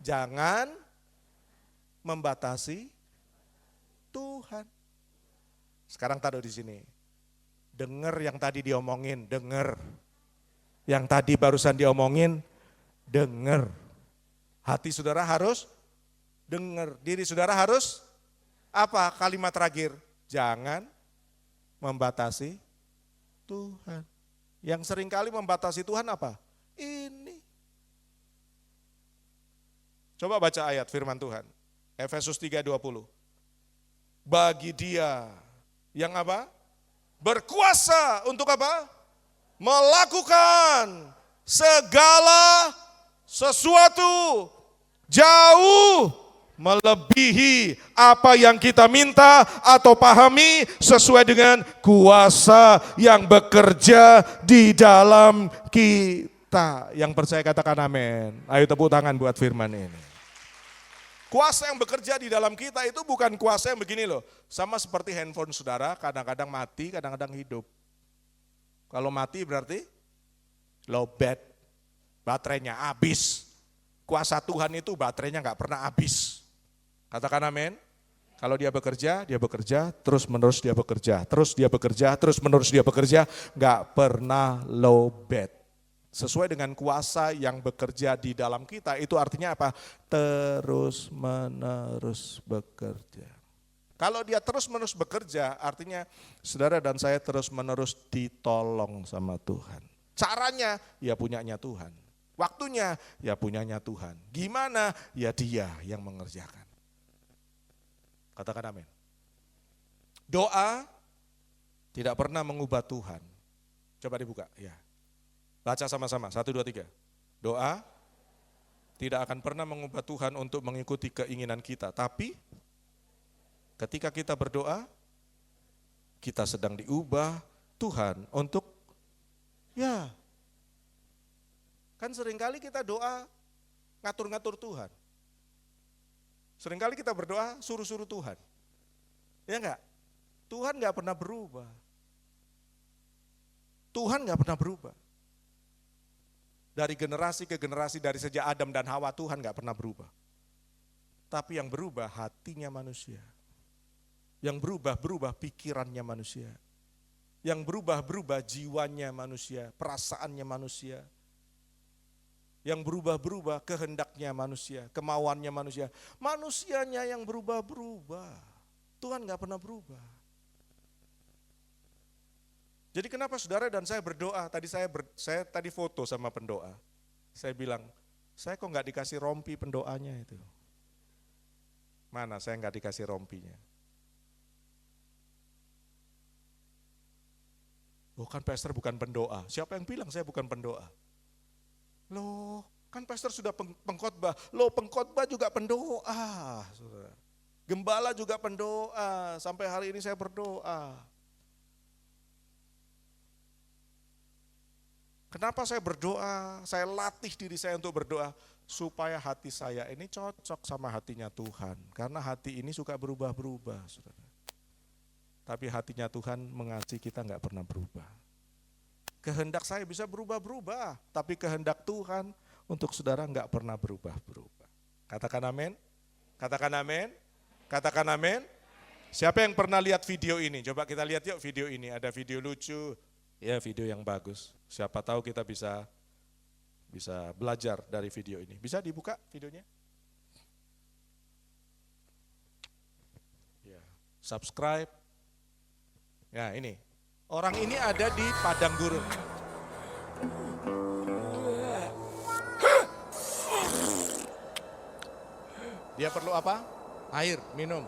Jangan membatasi Tuhan. Sekarang taruh di sini. Dengar yang tadi diomongin, dengar. Yang tadi barusan diomongin, dengar. Hati saudara harus dengar. Diri saudara harus apa kalimat terakhir? Jangan membatasi Tuhan. Yang seringkali membatasi Tuhan apa? Ini. Coba baca ayat firman Tuhan. Efesus 3:20. Bagi Dia yang apa? Berkuasa untuk apa? Melakukan segala sesuatu jauh melebihi apa yang kita minta atau pahami sesuai dengan kuasa yang bekerja di dalam kita. Yang percaya katakan amin. Ayo tepuk tangan buat firman ini. Kuasa yang bekerja di dalam kita itu bukan kuasa yang begini loh. Sama seperti handphone saudara, kadang-kadang mati, kadang-kadang hidup. Kalau mati berarti low bat, baterainya habis. Kuasa Tuhan itu baterainya gak pernah habis. Katakan amin. Kalau dia bekerja, terus menerus dia bekerja, terus menerus dia bekerja, gak pernah low bat. Sesuai dengan kuasa yang bekerja di dalam kita, itu artinya apa? Terus menerus bekerja. Kalau dia terus menerus bekerja, artinya saudara dan saya terus menerus ditolong sama Tuhan. Caranya, ya punyanya Tuhan. Waktunya, ya punyanya Tuhan. Gimana? Ya Dia yang mengerjakan. Katakan amin. Doa tidak pernah mengubah Tuhan. Coba dibuka, ya. Baca sama-sama, 1, 2, 3. Doa tidak akan pernah mengubah Tuhan untuk mengikuti keinginan kita. Tapi ketika kita berdoa, kita sedang diubah Tuhan untuk, ya. Kan seringkali kita doa ngatur-ngatur Tuhan. Seringkali kita berdoa suruh-suruh Tuhan. Ya enggak? Tuhan enggak pernah berubah. Tuhan enggak pernah berubah. Dari generasi ke generasi, dari sejak Adam dan Hawa, Tuhan enggak pernah berubah. Tapi yang berubah hatinya manusia. Yang berubah pikirannya manusia. Yang berubah jiwanya manusia, perasaannya manusia. Yang berubah kehendaknya manusia, kemauannya manusia. Manusianya yang berubah. Tuhan gak pernah berubah. Jadi kenapa saudara dan saya berdoa? Tadi saya tadi foto sama pendoa. Saya bilang, saya kok gak dikasih rompi pendoanya itu. Mana saya gak dikasih rompinya. Bukan pastor, bukan pendoa. Siapa yang bilang saya bukan pendoa? Loh, kan pastor sudah pengkhotbah. Loh, pengkhotbah juga pendoa. Saudara. Gembala juga pendoa. Sampai hari ini saya berdoa. Kenapa saya berdoa? Saya latih diri saya untuk berdoa supaya hati saya ini cocok sama hatinya Tuhan. Karena hati ini suka berubah-berubah, saudara. Tapi hatinya Tuhan mengasihi kita enggak pernah berubah. Kehendak saya bisa berubah-berubah, tapi kehendak Tuhan untuk saudara nggak pernah berubah-berubah. Katakan amin, katakan amin, katakan amin. Siapa yang pernah lihat video ini? Coba kita lihat yuk video ini, ada video lucu, ya video yang bagus. Siapa tahu kita bisa belajar dari video ini. Bisa dibuka videonya? Ya, subscribe. Ya ini, orang ini ada di padang gurun. Dia perlu apa? Air, minum.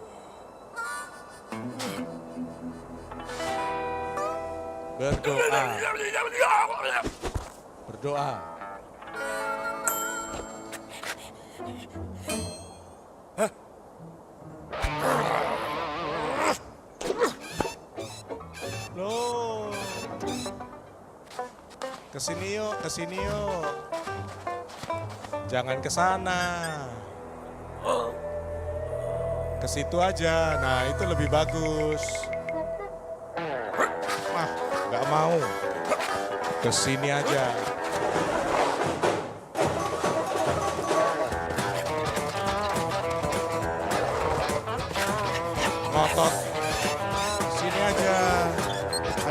Berdoa. Berdoa. Hah? Loh. Kesini yuk, kesini yuk. Jangan ke sana. Ke situ aja. Nah, itu lebih bagus. Wah, nggak mau. Ke sini aja. Ngotot. Sini aja.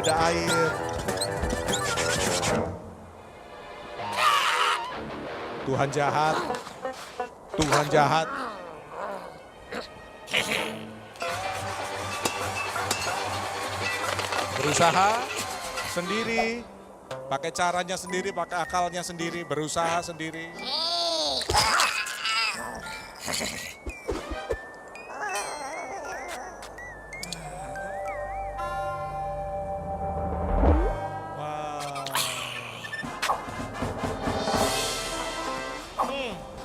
Ada air. Tuhan jahat. Tuhan jahat. Berusaha sendiri, pakai caranya sendiri, pakai akalnya sendiri, berusaha sendiri. Wow.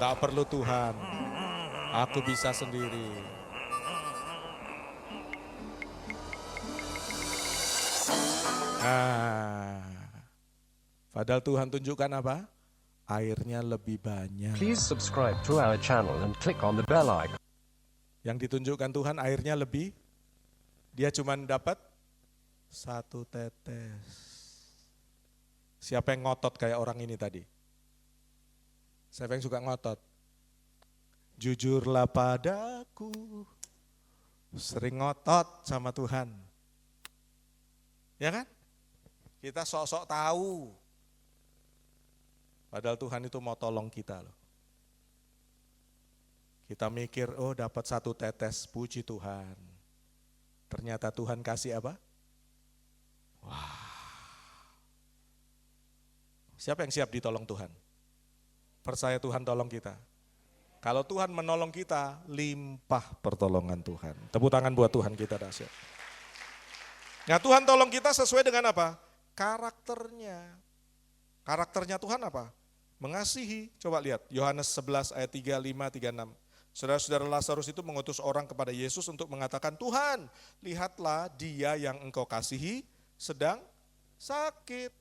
Tak perlu Tuhan, aku bisa sendiri. Nah, padahal Tuhan tunjukkan apa? Airnya lebih banyak. Please subscribe to our channel and click on the bell icon. Yang ditunjukkan Tuhan airnya lebih, dia cuma dapat 1 tetes. Siapa yang ngotot kayak orang ini tadi? Siapa yang suka ngotot? Jujurlah padaku, sering ngotot sama Tuhan. Ya kan? Kita sok-sok tahu. Padahal Tuhan itu mau tolong kita loh. Kita mikir, oh dapat 1 tetes, puji Tuhan. Ternyata Tuhan kasih apa? Wah. Siapa yang siap ditolong Tuhan? Percaya Tuhan tolong kita. Kalau Tuhan menolong kita, limpah pertolongan Tuhan. Tepuk tangan buat Tuhan kita dahsyat. Nah Tuhan tolong kita sesuai dengan apa? Karakternya. Karakternya Tuhan apa? Mengasihi. Coba lihat Yohanes 11 ayat 35, 36. Saudara-saudara Lazarus itu mengutus orang kepada Yesus untuk mengatakan, Tuhan, lihatlah dia yang engkau kasihi sedang sakit.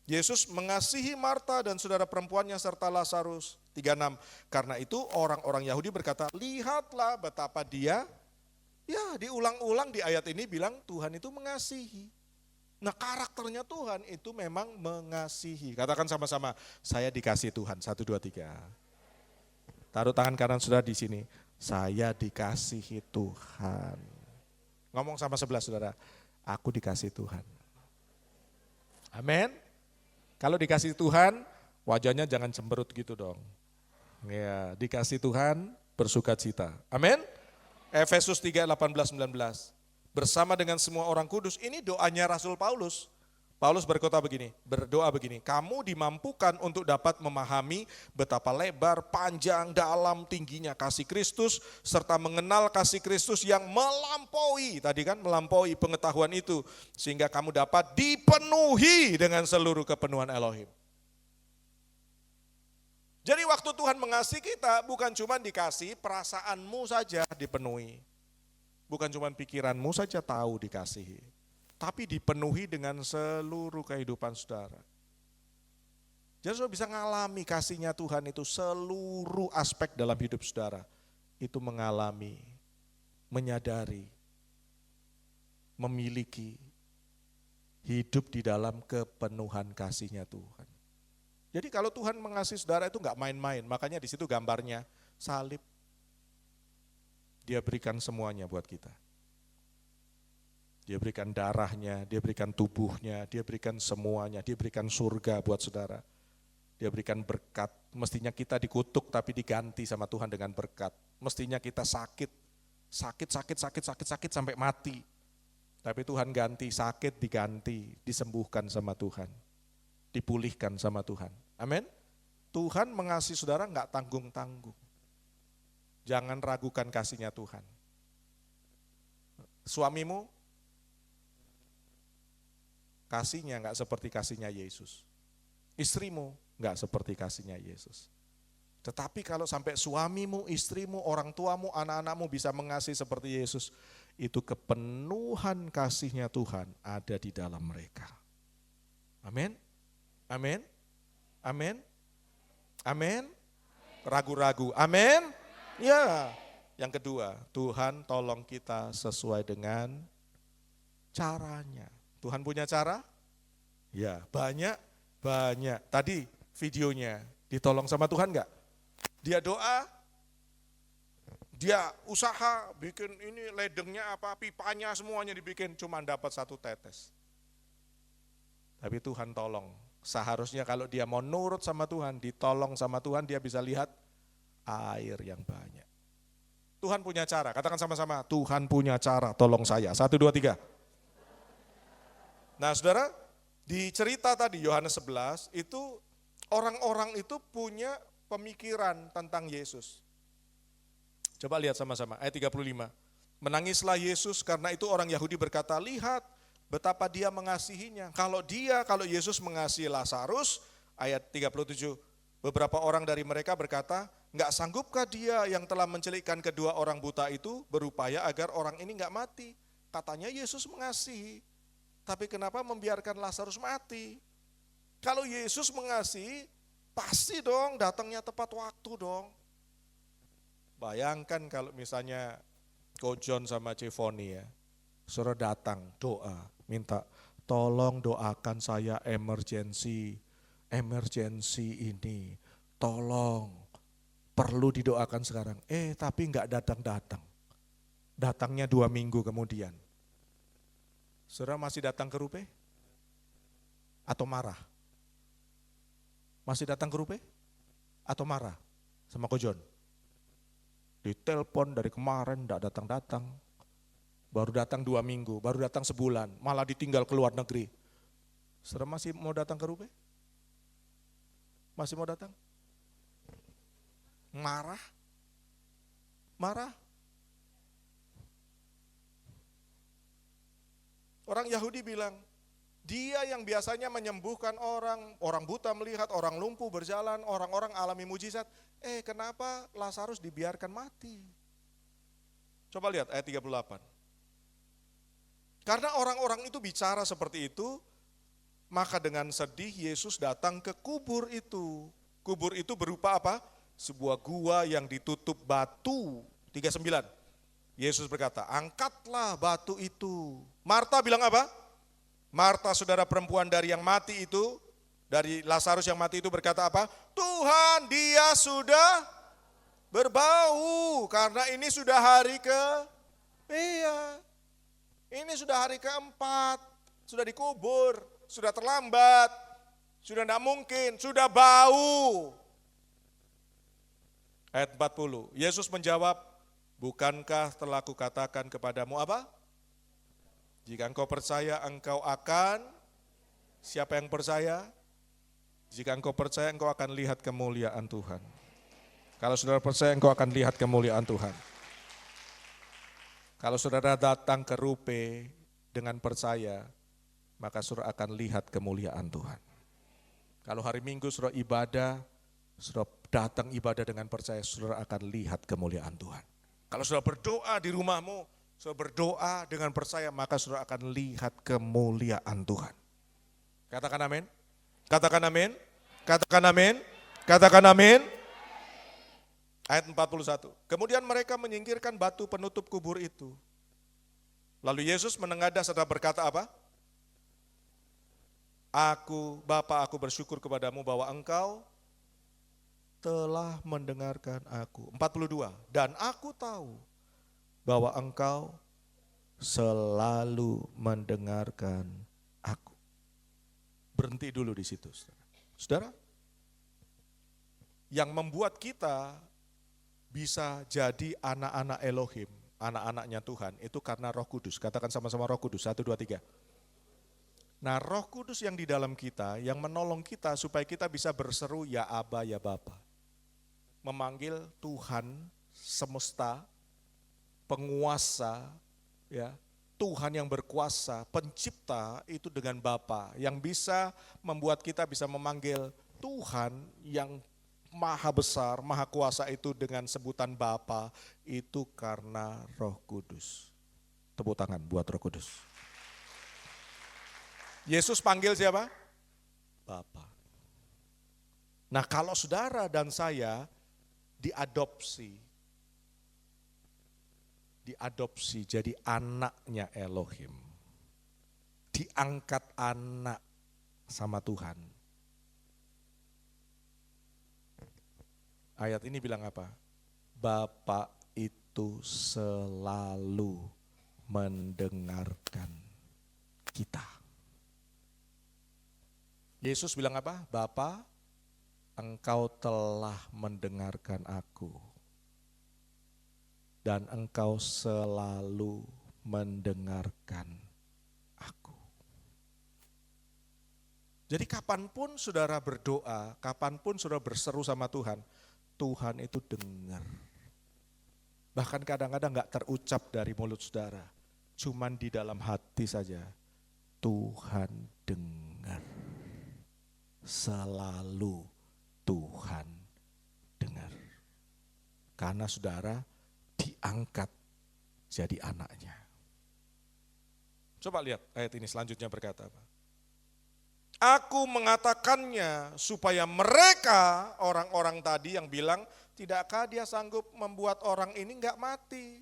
Yesus mengasihi Marta dan saudara perempuannya serta Lazarus. 36. Karena itu orang-orang Yahudi berkata, lihatlah betapa dia, ya diulang-ulang di ayat ini bilang Tuhan itu mengasihi. Nah karakternya Tuhan itu memang mengasihi. Katakan sama-sama, saya dikasih Tuhan. 1, 2, 3. Taruh tangan kanan saudara di sini. Saya dikasihi Tuhan. Ngomong sama sebelah saudara, aku dikasih Tuhan. Amin. Kalau dikasih Tuhan, wajahnya jangan cemberut gitu dong. Ya, dikasih Tuhan, bersukacita. Amin. Efesus 3, 18, 19. Bersama dengan semua orang kudus, ini doanya Rasul Paulus. Paulus berdoa begini, kamu dimampukan untuk dapat memahami betapa lebar, panjang, dalam, tingginya kasih Kristus, serta mengenal kasih Kristus yang melampaui, tadi kan melampaui pengetahuan itu, sehingga kamu dapat dipenuhi dengan seluruh kepenuhan Elohim. Jadi waktu Tuhan mengasihi kita, bukan cuma dikasih perasaanmu saja dipenuhi. Bukan cuma pikiranmu saja tahu dikasihi, tapi dipenuhi dengan seluruh kehidupan saudara. Jadi saudara bisa mengalami kasihnya Tuhan itu seluruh aspek dalam hidup saudara. Itu mengalami, menyadari, memiliki, hidup di dalam kepenuhan kasihnya Tuhan. Jadi kalau Tuhan mengasihi saudara itu enggak main-main, makanya di situ gambarnya salib. Dia berikan semuanya buat kita. Dia berikan darahnya, dia berikan tubuhnya, dia berikan semuanya, dia berikan surga buat saudara. Dia berikan berkat, mestinya kita dikutuk tapi diganti sama Tuhan dengan berkat. Mestinya kita sakit sampai mati. Tapi Tuhan ganti, sakit diganti, disembuhkan sama Tuhan. Dipulihkan sama Tuhan. Amin. Tuhan mengasihi saudara enggak tanggung-tanggung. Jangan ragukan kasihnya Tuhan. Suamimu, kasihnya enggak seperti kasihnya Yesus. Istrimu enggak seperti kasihnya Yesus. Tetapi kalau sampai suamimu, istrimu, orang tuamu, anak-anakmu bisa mengasihi seperti Yesus, itu kepenuhan kasihnya Tuhan ada di dalam mereka. Amin. Amin. Amin. Amin. Ragu-ragu. Amin. Ya. Yang kedua, Tuhan tolong kita sesuai dengan caranya. Tuhan punya cara? Ya, banyak. Tadi videonya ditolong sama Tuhan enggak? Dia doa, dia usaha bikin ini ledengnya apa, pipanya semuanya dibikin, cuma dapat 1 tetes. Tapi Tuhan tolong. Seharusnya kalau dia mau nurut sama Tuhan, ditolong sama Tuhan, dia bisa lihat air yang banyak. Tuhan punya cara, katakan sama-sama, Tuhan punya cara, tolong saya. 1, 2, 3. Nah saudara, di cerita tadi Yohanes 11, itu orang-orang itu punya pemikiran tentang Yesus. Coba lihat sama-sama, ayat 35. Menangislah Yesus karena itu orang Yahudi berkata, lihat betapa dia mengasihinya. Kalau Yesus mengasihi Lazarus, ayat 37, beberapa orang dari mereka berkata, enggak sanggupkah dia yang telah mencelikkan kedua orang buta itu berupaya agar orang ini enggak mati? Katanya Yesus mengasihi, tapi kenapa membiarkan Lazarus mati? Kalau Yesus mengasihi, pasti dong datangnya tepat waktu dong. Bayangkan kalau misalnya Ko John sama Cevoni ya, saudara datang doa, minta tolong doakan saya emergency ini, tolong perlu didoakan sekarang. Tapi enggak datang-datang. Datangnya 2 minggu kemudian. Saudara masih datang ke Rupe? Atau marah? Masih datang ke Rupe? Atau marah sama Ko John? Ditelepon dari kemarin enggak datang-datang. Baru datang 2 minggu, baru datang sebulan, malah ditinggal ke luar negeri. Saudara masih mau datang ke Rupe? Masih mau datang? Marah? Marah? Orang Yahudi bilang, dia yang biasanya menyembuhkan orang buta melihat, orang lumpuh berjalan, orang-orang alami mujizat. Kenapa Lazarus dibiarkan mati? Coba lihat ayat 38. Karena orang-orang itu bicara seperti itu, maka dengan sedih Yesus datang ke kubur itu. Kubur itu berupa apa? Sebuah gua yang ditutup batu. 39. Yesus berkata, angkatlah batu itu. Marta bilang apa? Marta saudara perempuan dari yang mati itu, dari Lazarus yang mati itu berkata apa? Tuhan, dia sudah berbau karena ini sudah hari ini sudah hari keempat, sudah dikubur, sudah terlambat, sudah tidak mungkin, sudah bau. Ayat 40, Yesus menjawab, bukankah telah kukatakan kepadamu apa? Jika engkau percaya engkau akan, siapa yang percaya? Jika engkau percaya engkau akan lihat kemuliaan Tuhan. Kalau saudara percaya engkau akan lihat kemuliaan Tuhan. Kalau saudara datang ke Rupe dengan percaya, maka saudara akan lihat kemuliaan Tuhan. Kalau hari Minggu saudara ibadah, saudara datang ibadah dengan percaya, saudara akan lihat kemuliaan Tuhan. Kalau saudara berdoa di rumahmu, saudara berdoa dengan percaya, maka saudara akan lihat kemuliaan Tuhan. Katakan amin. Katakan amin. Katakan amin. Katakan amin. Ayat 41. Kemudian mereka menyingkirkan batu penutup kubur itu. Lalu Yesus menengadah serta berkata apa? Bapa, aku bersyukur kepadamu bahwa engkau telah mendengarkan aku. 42, dan aku tahu bahwa engkau selalu mendengarkan aku. Berhenti dulu di situ, saudara. Saudara, yang membuat kita bisa jadi anak-anak Elohim, anak-anaknya Tuhan, itu karena Roh Kudus. Katakan sama-sama Roh Kudus, 1, 2, 3. Nah, Roh Kudus yang di dalam kita, yang menolong kita supaya kita bisa berseru ya Aba, ya Bapa. Memanggil Tuhan semesta, penguasa, ya, Tuhan yang berkuasa, pencipta itu dengan Bapa, yang bisa membuat kita bisa memanggil Tuhan yang maha besar, maha kuasa itu dengan sebutan Bapa, itu karena Roh Kudus. Tepuk tangan buat Roh Kudus. Yesus panggil siapa? Bapa. Nah, kalau saudara dan saya diadopsi jadi anaknya Elohim, diangkat anak sama Tuhan. Ayat ini bilang apa? Bapa itu selalu mendengarkan kita. Yesus bilang apa? Bapa, engkau telah mendengarkan aku. Dan engkau selalu mendengarkan aku. Jadi kapanpun saudara berdoa, kapanpun saudara berseru sama Tuhan, Tuhan itu dengar. Bahkan kadang-kadang gak terucap dari mulut saudara, cuman di dalam hati saja, Tuhan dengar. Selalu Tuhan dengar. Karena saudara diangkat jadi anaknya. Coba lihat ayat ini selanjutnya berkata apa? Aku mengatakannya supaya mereka, orang-orang tadi yang bilang, tidakkah dia sanggup membuat orang ini enggak mati?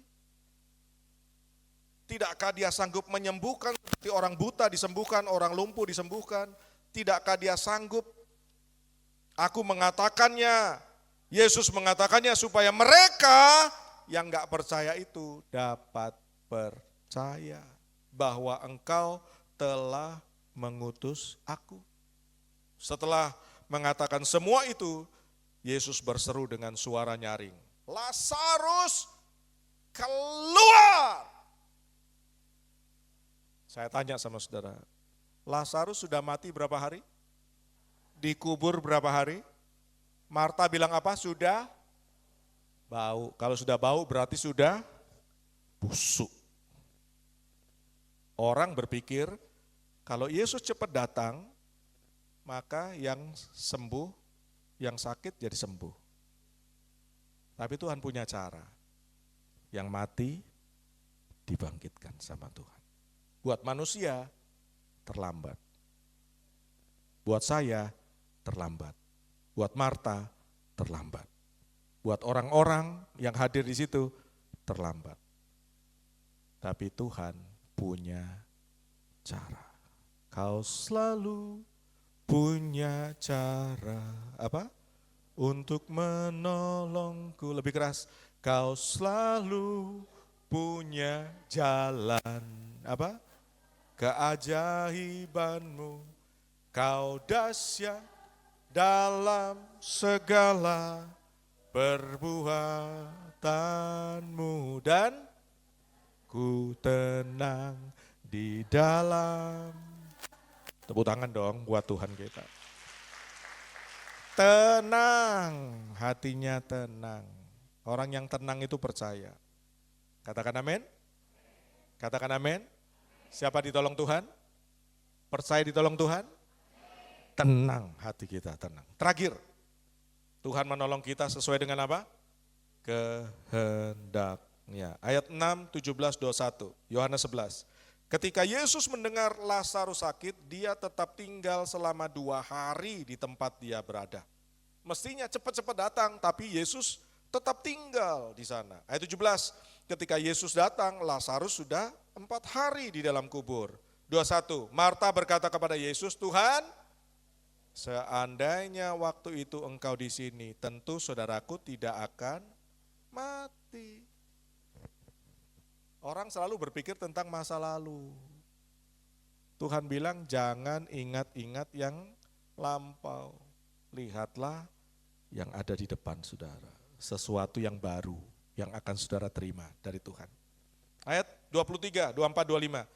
Tidakkah dia sanggup menyembuhkan seperti orang buta disembuhkan, orang lumpuh disembuhkan? Tidakkah dia sanggup? Aku mengatakannya, Yesus mengatakannya supaya mereka yang enggak percaya itu dapat percaya bahwa engkau telah mengutus aku. Setelah mengatakan semua itu, Yesus berseru dengan suara nyaring, Lazarus keluar. Saya tanya sama saudara, Lazarus sudah mati berapa hari? Dikubur berapa hari? Marta bilang apa? Sudah bau. Kalau sudah bau berarti sudah busuk. Orang berpikir kalau Yesus cepat datang, maka yang sembuh, yang sakit jadi sembuh. Tapi Tuhan punya cara. Yang mati dibangkitkan sama Tuhan. Buat manusia terlambat. Buat saya terlambat. Buat Marta terlambat. Buat orang-orang yang hadir di situ terlambat. Tapi Tuhan punya cara. Kau selalu punya cara apa? Untuk menolongku. Lebih keras. Kau selalu punya jalan apa? Keajaibanmu. Kau dahsyat dalam segala perbuatanmu dan ku tenang di dalam. Tepuk tangan dong buat Tuhan kita. Tenang, hatinya tenang. Orang yang tenang itu percaya. Katakan amin. Katakan amin. Siapa ditolong Tuhan? Percaya ditolong Tuhan? Tenang hati kita, tenang. Terakhir, Tuhan menolong kita sesuai dengan apa? Kehendaknya. Ayat 6, 17, 21, Yohanes 11. Ketika Yesus mendengar Lazarus sakit, dia tetap tinggal selama 2 hari di tempat dia berada. Mestinya cepat-cepat datang, tapi Yesus tetap tinggal di sana. Ayat 17, ketika Yesus datang, Lazarus sudah 4 hari di dalam kubur. 21. Marta berkata kepada Yesus, Tuhan, seandainya waktu itu engkau di sini, tentu saudaraku tidak akan mati. Orang selalu berpikir tentang masa lalu. Tuhan bilang jangan ingat-ingat yang lampau. Lihatlah yang ada di depan saudara. Sesuatu yang baru yang akan saudara terima dari Tuhan. Ayat 23, 24, 25.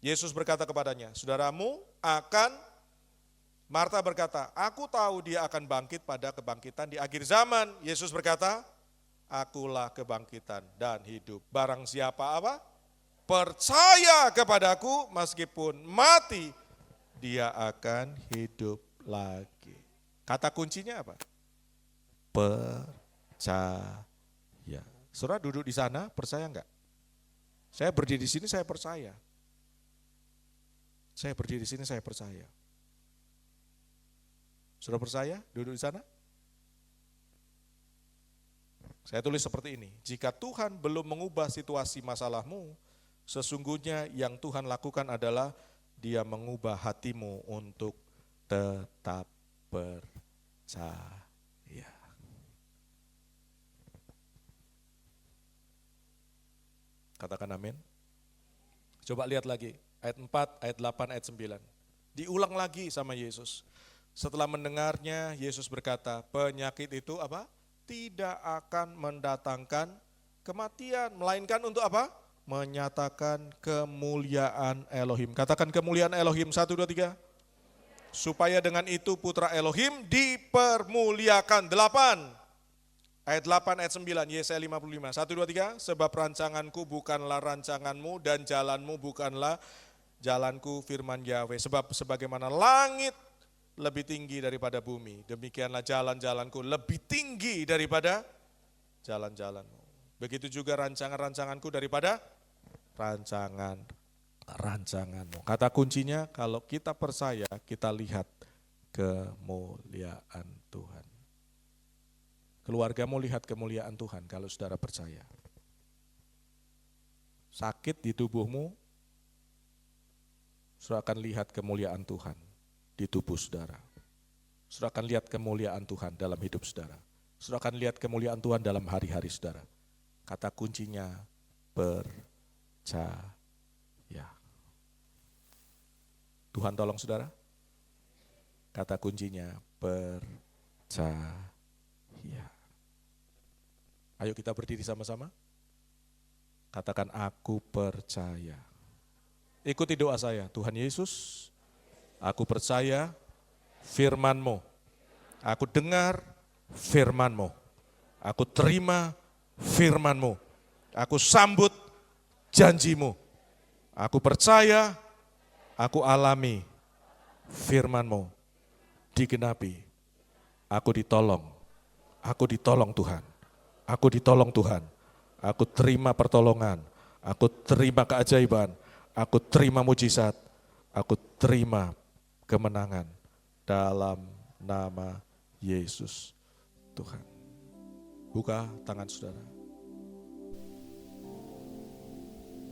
Yesus berkata kepadanya, saudaramu akan, Marta berkata, aku tahu dia akan bangkit pada kebangkitan di akhir zaman. Yesus berkata, akulah kebangkitan dan hidup. Barang siapa apa? Percaya kepadaku meskipun mati, dia akan hidup lagi. Kata kuncinya apa? Percaya. Saudara duduk di sana, percaya enggak? Saya berdiri di sini, saya percaya. Saya berdiri di sini, saya percaya. Saudara percaya duduk di sana? Saya tulis seperti ini, jika Tuhan belum mengubah situasi masalahmu, sesungguhnya yang Tuhan lakukan adalah Dia mengubah hatimu untuk tetap percaya. Katakan amin. Coba lihat lagi, ayat 4, ayat 8, ayat 9. Diulang lagi sama Yesus. Setelah mendengarnya, Yesus berkata, penyakit itu apa? Tidak akan mendatangkan kematian, melainkan untuk apa? Menyatakan kemuliaan Elohim. Katakan kemuliaan Elohim, 1, 2, 3. Supaya dengan itu putra Elohim dipermuliakan. 8. Ayat 8, ayat 9, Yesaya 55. 1, 2, 3. Sebab rancanganku bukanlah rancanganmu dan jalanmu bukanlah jalanku, firman Yahweh. Sebab sebagaimana langit lebih tinggi daripada bumi, demikianlah jalan-jalanku lebih tinggi daripada jalan-jalanmu. Begitu juga rancangan-rancanganku daripada rancanganmu. Kata kuncinya, kalau kita percaya, kita lihat kemuliaan Tuhan. Keluargamu lihat kemuliaan Tuhan kalau saudara percaya. Sakit di tubuhmu, saudara akan lihat kemuliaan Tuhan di tubuh saudara. Saudara akan lihat kemuliaan Tuhan dalam hidup saudara. Saudara akan lihat kemuliaan Tuhan dalam hari-hari saudara. Kata kuncinya percaya. Tuhan tolong saudara. Kata kuncinya percaya. Ayo kita berdiri sama-sama. Katakan aku percaya. Ikuti doa saya. Tuhan Yesus, aku percaya firman-Mu. Aku dengar firman-Mu. Aku terima firman-Mu. Aku sambut janji-Mu. Aku percaya, aku alami firman-Mu. Digenapi. Aku ditolong. Aku ditolong Tuhan. Aku ditolong Tuhan. Aku terima pertolongan. Aku terima keajaiban. Aku terima mujizat. Aku terima kemenangan dalam nama Yesus Tuhan. Buka tangan saudara.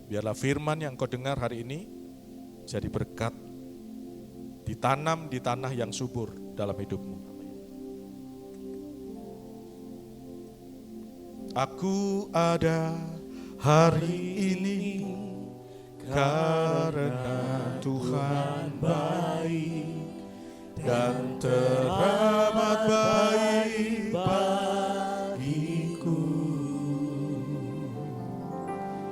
Biarlah firman yang kau dengar hari ini jadi berkat, ditanam di tanah yang subur dalam hidupmu. Aku ada hari ini karena Tuhan baik dan teramat baik bagiku.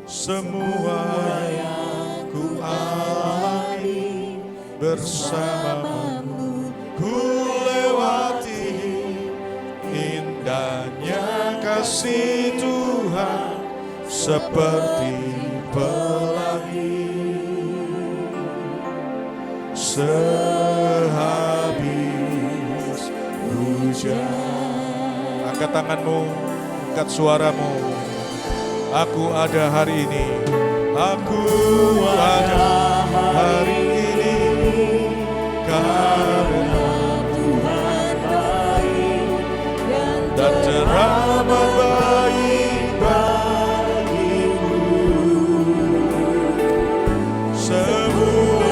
Semua yang ku alami bersamamu, ku lewati indahnya kasih Tuhan seperti pelangi sehabis hujan. Angkat tanganmu, angkat suaramu. Aku ada hari ini. Aku ada hari ini karena Tuhan baik dan teramat baik bagiku. Semua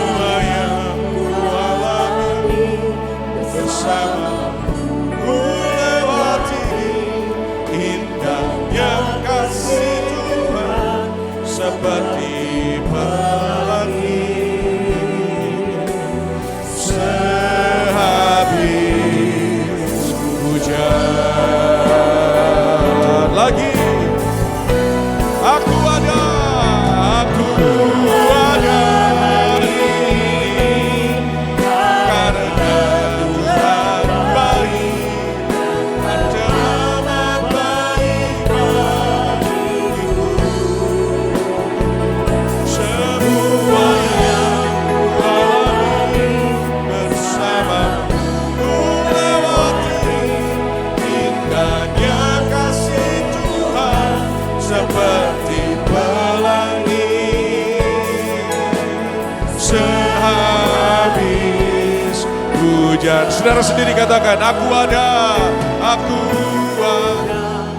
sehabis hujan. Saudara sendiri katakan, aku ada, aku ada.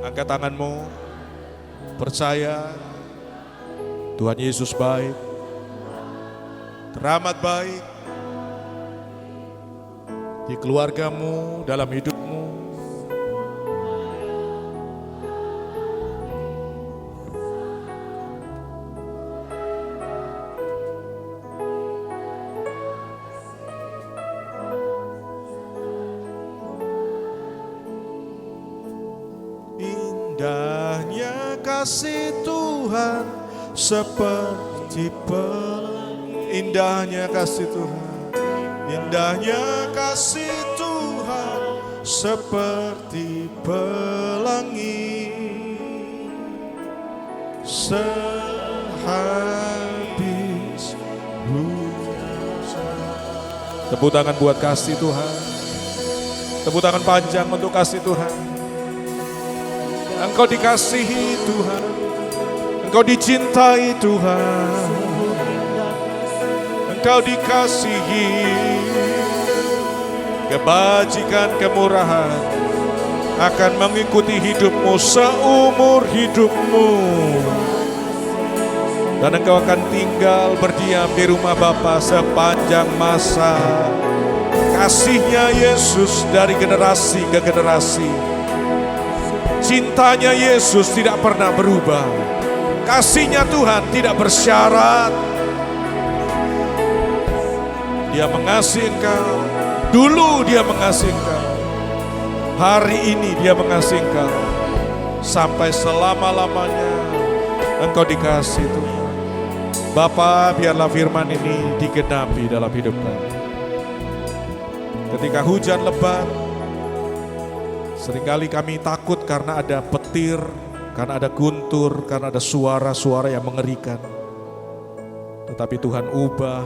Angkat tanganmu, percaya Tuhan Yesus baik, teramat baik di keluargamu, dalam hidupmu. Indahnya kasih Tuhan seperti pelangi. Indahnya kasih Tuhan, indahnya kasih Tuhan seperti pelangi sehabis hujan. Tepuk tangan buat kasih Tuhan. Tepuk tangan panjang untuk kasih Tuhan. Engkau dikasihi Tuhan, engkau dicintai Tuhan, engkau dikasihi. Kebajikan, kemurahan akan mengikuti hidupmu seumur hidupmu. Dan engkau akan tinggal berdiam di rumah Bapa sepanjang masa. Kasihnya Yesus dari generasi ke generasi. Cintanya Yesus tidak pernah berubah. Kasihnya Tuhan tidak bersyarat. Dia mengasihi engkau. Dulu dia mengasihi engkau. Hari ini dia mengasihi engkau. Sampai selama-lamanya engkau dikasihi Tuhan. Bapa, biarlah firman ini digenapi dalam hidup kami. Ketika hujan lebat, seringkali kami takut karena ada petir, karena ada guntur, karena ada suara-suara yang mengerikan. Tetapi Tuhan ubah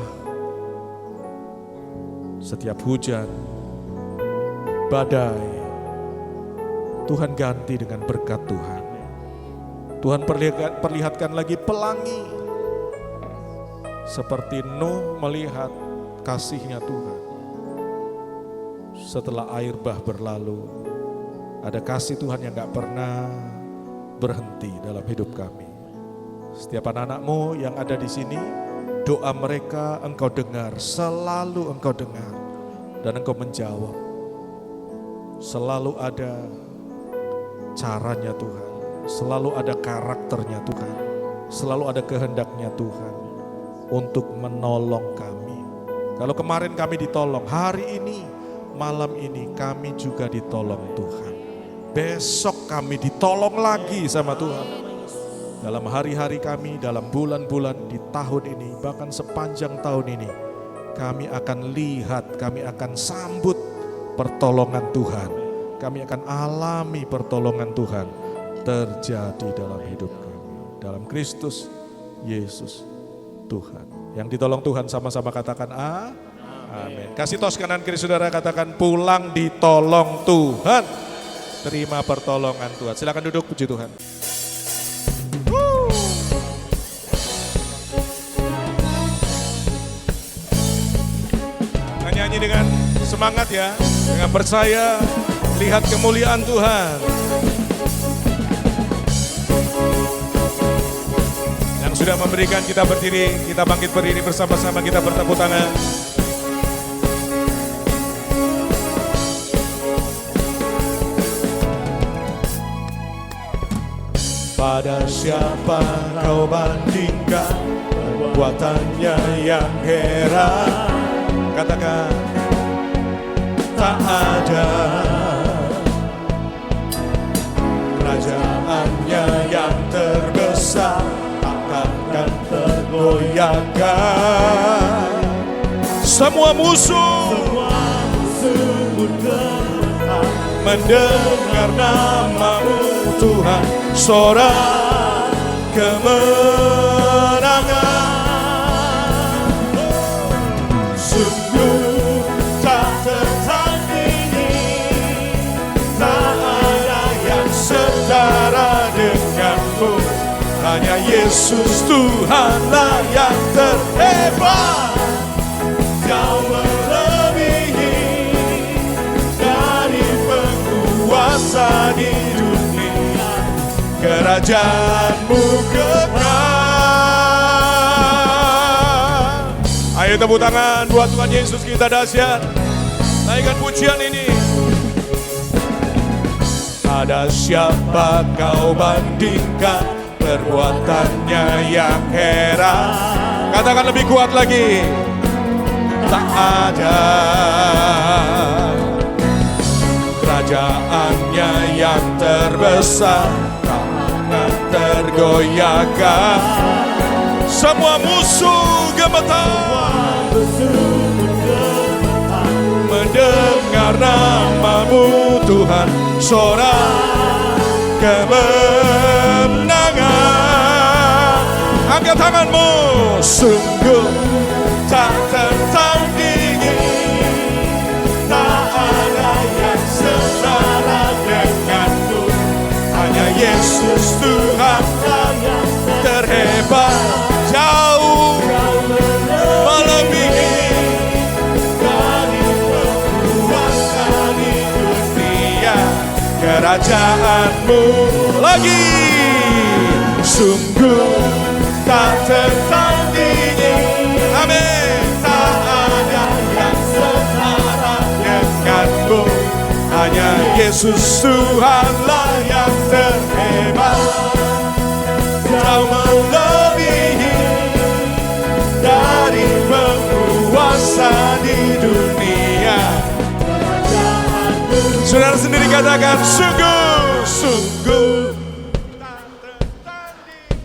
setiap hujan, badai, Tuhan ganti dengan berkat Tuhan. Tuhan perlihatkan lagi pelangi, seperti Nuh melihat kasihnya Tuhan. Setelah air bah berlalu, ada kasih Tuhan yang gak pernah berhenti dalam hidup kami. Setiap anak-anakmu yang ada di sini, doa mereka engkau dengar, selalu engkau dengar. Dan engkau menjawab. Selalu ada caranya Tuhan. Selalu ada karakternya Tuhan. Selalu ada kehendaknya Tuhan untuk menolong kami. Kalau kemarin kami ditolong, hari ini, malam ini kami juga ditolong Tuhan. Besok kami ditolong lagi sama Tuhan. Dalam hari-hari kami, dalam bulan-bulan di tahun ini, bahkan sepanjang tahun ini, kami akan lihat, kami akan sambut pertolongan Tuhan. Kami akan alami pertolongan Tuhan terjadi dalam hidup kami. Dalam Kristus Yesus Tuhan. Yang ditolong Tuhan sama-sama katakan amin. Kasih tos kanan kiri saudara, katakan pulang ditolong Tuhan. Terima pertolongan Tuhan. Silakan duduk, puji Tuhan. Nyanyi dengan semangat ya, dengan percaya, lihat kemuliaan Tuhan. Yang sudah memberikan kita berdiri, kita bangkit berdiri bersama-sama, kita bertepuk tangan. Pada siapa kau bandingkan perbuatannya yang heran? Katakan, tak ada. Kerajaannya yang terbesar takkan tergoyahkan. Semua musuh mendengar namamu Tuhan, sorak kemenangan. Sungguh tak tertandingi, tak ada yang setara denganmu. Hanya Yesus Yesus Tuhanlah yang terhebat, jauh melebihi dari penguasa di dunia. Kerajaanmu kekal. Ayo tepuk tangan buat Tuhan Yesus kita dahsyat. Naikkan pujian ini. Ada siapa kau bandingkan perbuatannya yang heran? Katakan lebih kuat lagi. Tak ada. Kerajaannya yang terbesar tak akan tergoyahkan. Semua musuh gemetar mendengar namamu Tuhan, sorak kemenangan. Angkat tanganmu. Sungguh tak tertandingi, tak ada yang setara denganmu. Hanya Yesus Tuhan yang terhebat, jauh melebihi dari penguasa di dunia. Kerajaanmu lagi sungguh tak tertandingi. Amin. Tak ada yang setara denganmu. Hanya Yesus Tuhanlah yang terhebat, jauh melebihi dari penguasa di dunia. Saudara sendiri katakan, sungguh tak tertanding,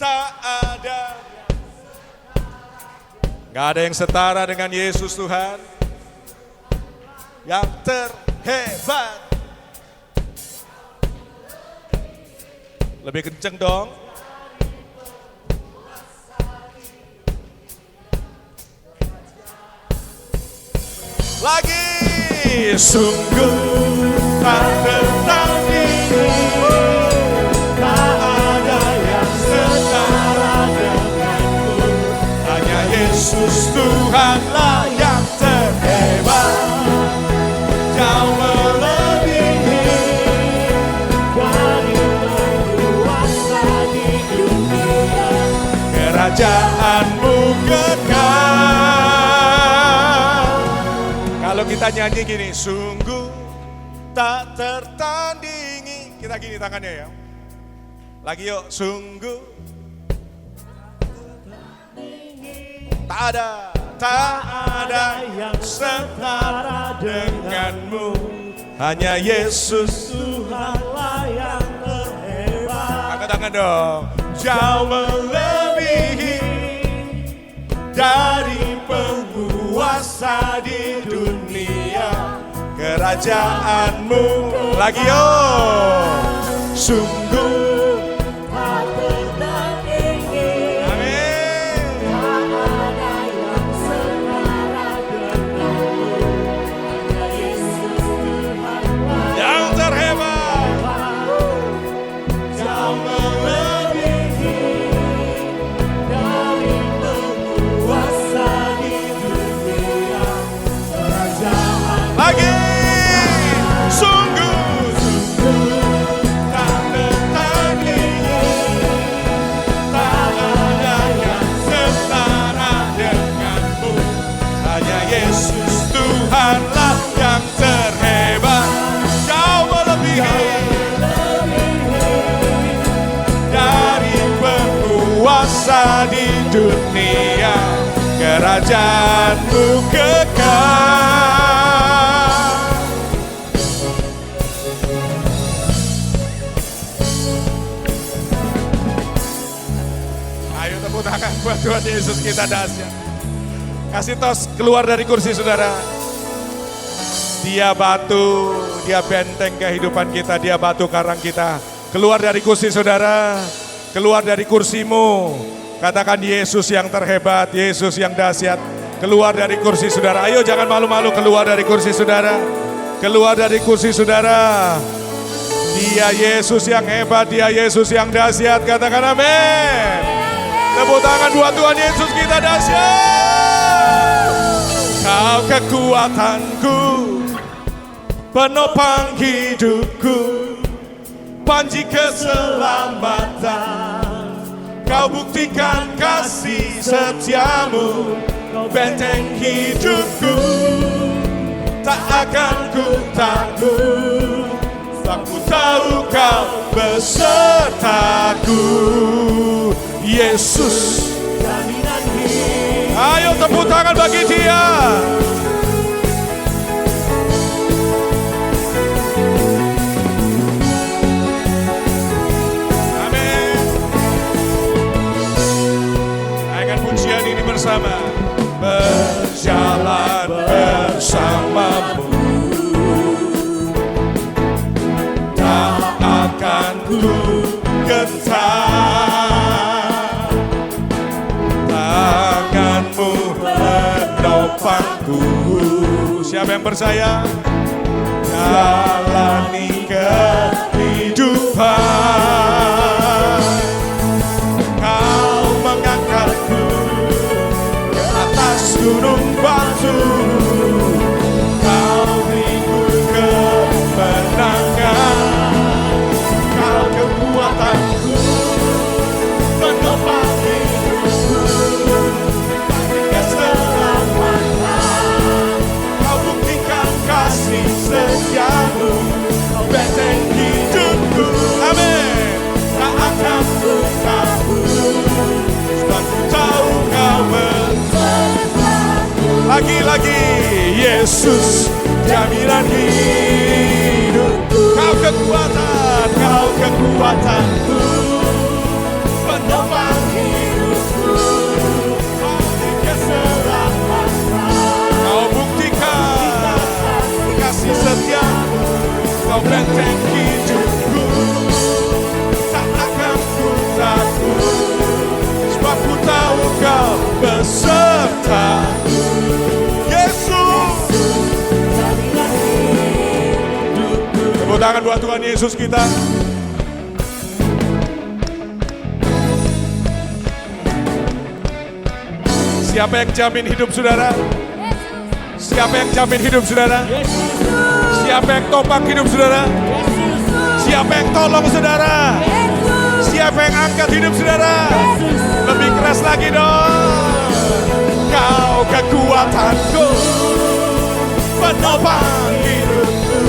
tak ada. Gak ada yang setara dengan Yesus Tuhan yang terhebat. Lebih kenceng dong. Lagi. Sungguh tak tertandingi, tak ada yang setara denganmu. Hanya Yesus Tuhanlah yang terhebat, jauh melebihi dari penguasa di dunia. Kerajaanmu kekal. Kalau kita nyanyi gini, sungguh tak tertandingi. Kita gini tangannya ya. Lagi yuk, sungguh tak ada yang setara denganmu. Hanya Yesus Tuhanlah yang terhebat. Angkat tangan dong. Jauh melebihi dari penguasa di dunia. Kerajaanmu lagi yo. Sungguh tak tertandingi. Amin. Tak ada yang setara denganmu. Hanya Yesus Tuhanlah yang terhebat, jauh melebihi dari penguasa di dunia. Kerajaan lagi. Tuhanlah yang terhebat, jauh melebihi dari penguasa di dunia. Kerajaanmu kekal. Ayo tepuk tangan buat Tuhan Yesus kita dahsyat. Kasih tos keluar dari kursi saudara. Dia batu, dia benteng kehidupan kita, dia batu karang kita. Keluar dari kursi saudara, keluar dari kursimu. Katakan Yesus yang terhebat, Yesus yang dahsyat. Keluar dari kursi saudara, ayo jangan malu-malu, keluar dari kursi saudara. Keluar dari kursi saudara. Dia Yesus yang hebat, dia Yesus yang dahsyat. Katakan amin. Tepuk tangan buat Tuhan Yesus kita dahsyat. Kau kekuatanku, penopang hidupku, panji keselamatan. Kau buktikan kasih setiamu, benteng hidupku. Tak akan ku takut, aku tahu kau besertaku. Yesus, jaminan hidup. Ayo tepuk tangan bagi dia. Amin. Naikkan pujian ini bersama. Berjalan bersamamu, tak akan ku gentar. Tanganmu menopangku. Siapa yang percaya? Jalani kehidupan. Kau mengangkatku ke atas gunung batu. Kau beriku kemenangan. Kau kekuatanku, penopang hidupku, keselamatan. Kau buktikan kasih setiamu, benteng hidupku. Amin. Tak akan ku takut, sebab ku tahu kau besertaku. Lagi-lagi Yesus, jaminan hidupku. Kau kekuatan, kau kekuatanku, penopang hidupku, panji keselamatan. Kau buktikan kasih setiamu, kau benteng hidupku. Tak akan ku takut, sebab ku tahu kau besertaku. Yesus, tepuk tangan buat Tuhan Yesus kita. Siapa yang jamin hidup saudara? Siapa yang jamin hidup saudara? Siapa yang topang hidup saudara? Siapa yang tolong saudara? Siapa yang angkat hidup saudara? Lebih keras lagi dong. Kau kekuatanku, penopang hidupku,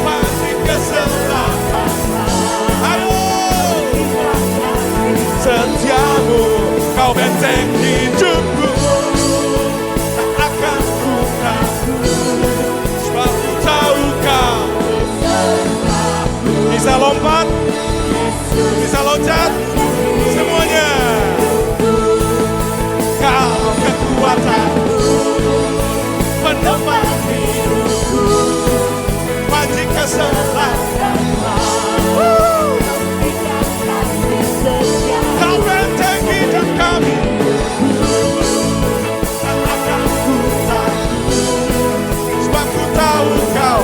panji keselamatan. Ayo, setiamu, kau benteng hidupku. Tak akan ku takut, sebab ku tahu kau bisa lompat, bisa loncat, semuanya. Kau kekuatanku, penopang hidupku, panji keselamatan. Kau benteng hidup kami. Tak akan ku takut, sebab ku tahu kau.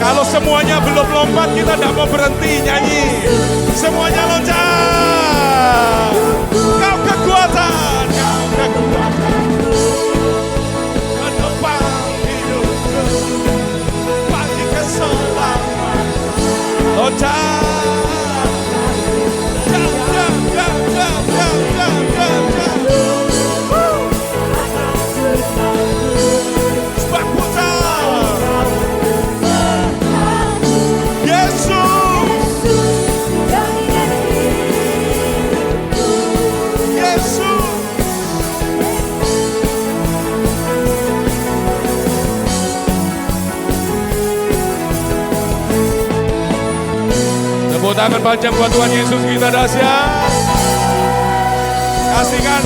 Kalau semuanya belum lompat, kita tidak mau berhenti nyanyi. Semuanya loncat. Kau kekuatan, kau kekuatan, penopang hidupku, panji keselamatan. Loncat. Jump, jump, jump, jump, jump, jump, jump, jump. Sebab ku tahu Yesus, Yesus. Tepuk tangan panjang buat Tuhan Yesus kita dahsyat. Kasihkan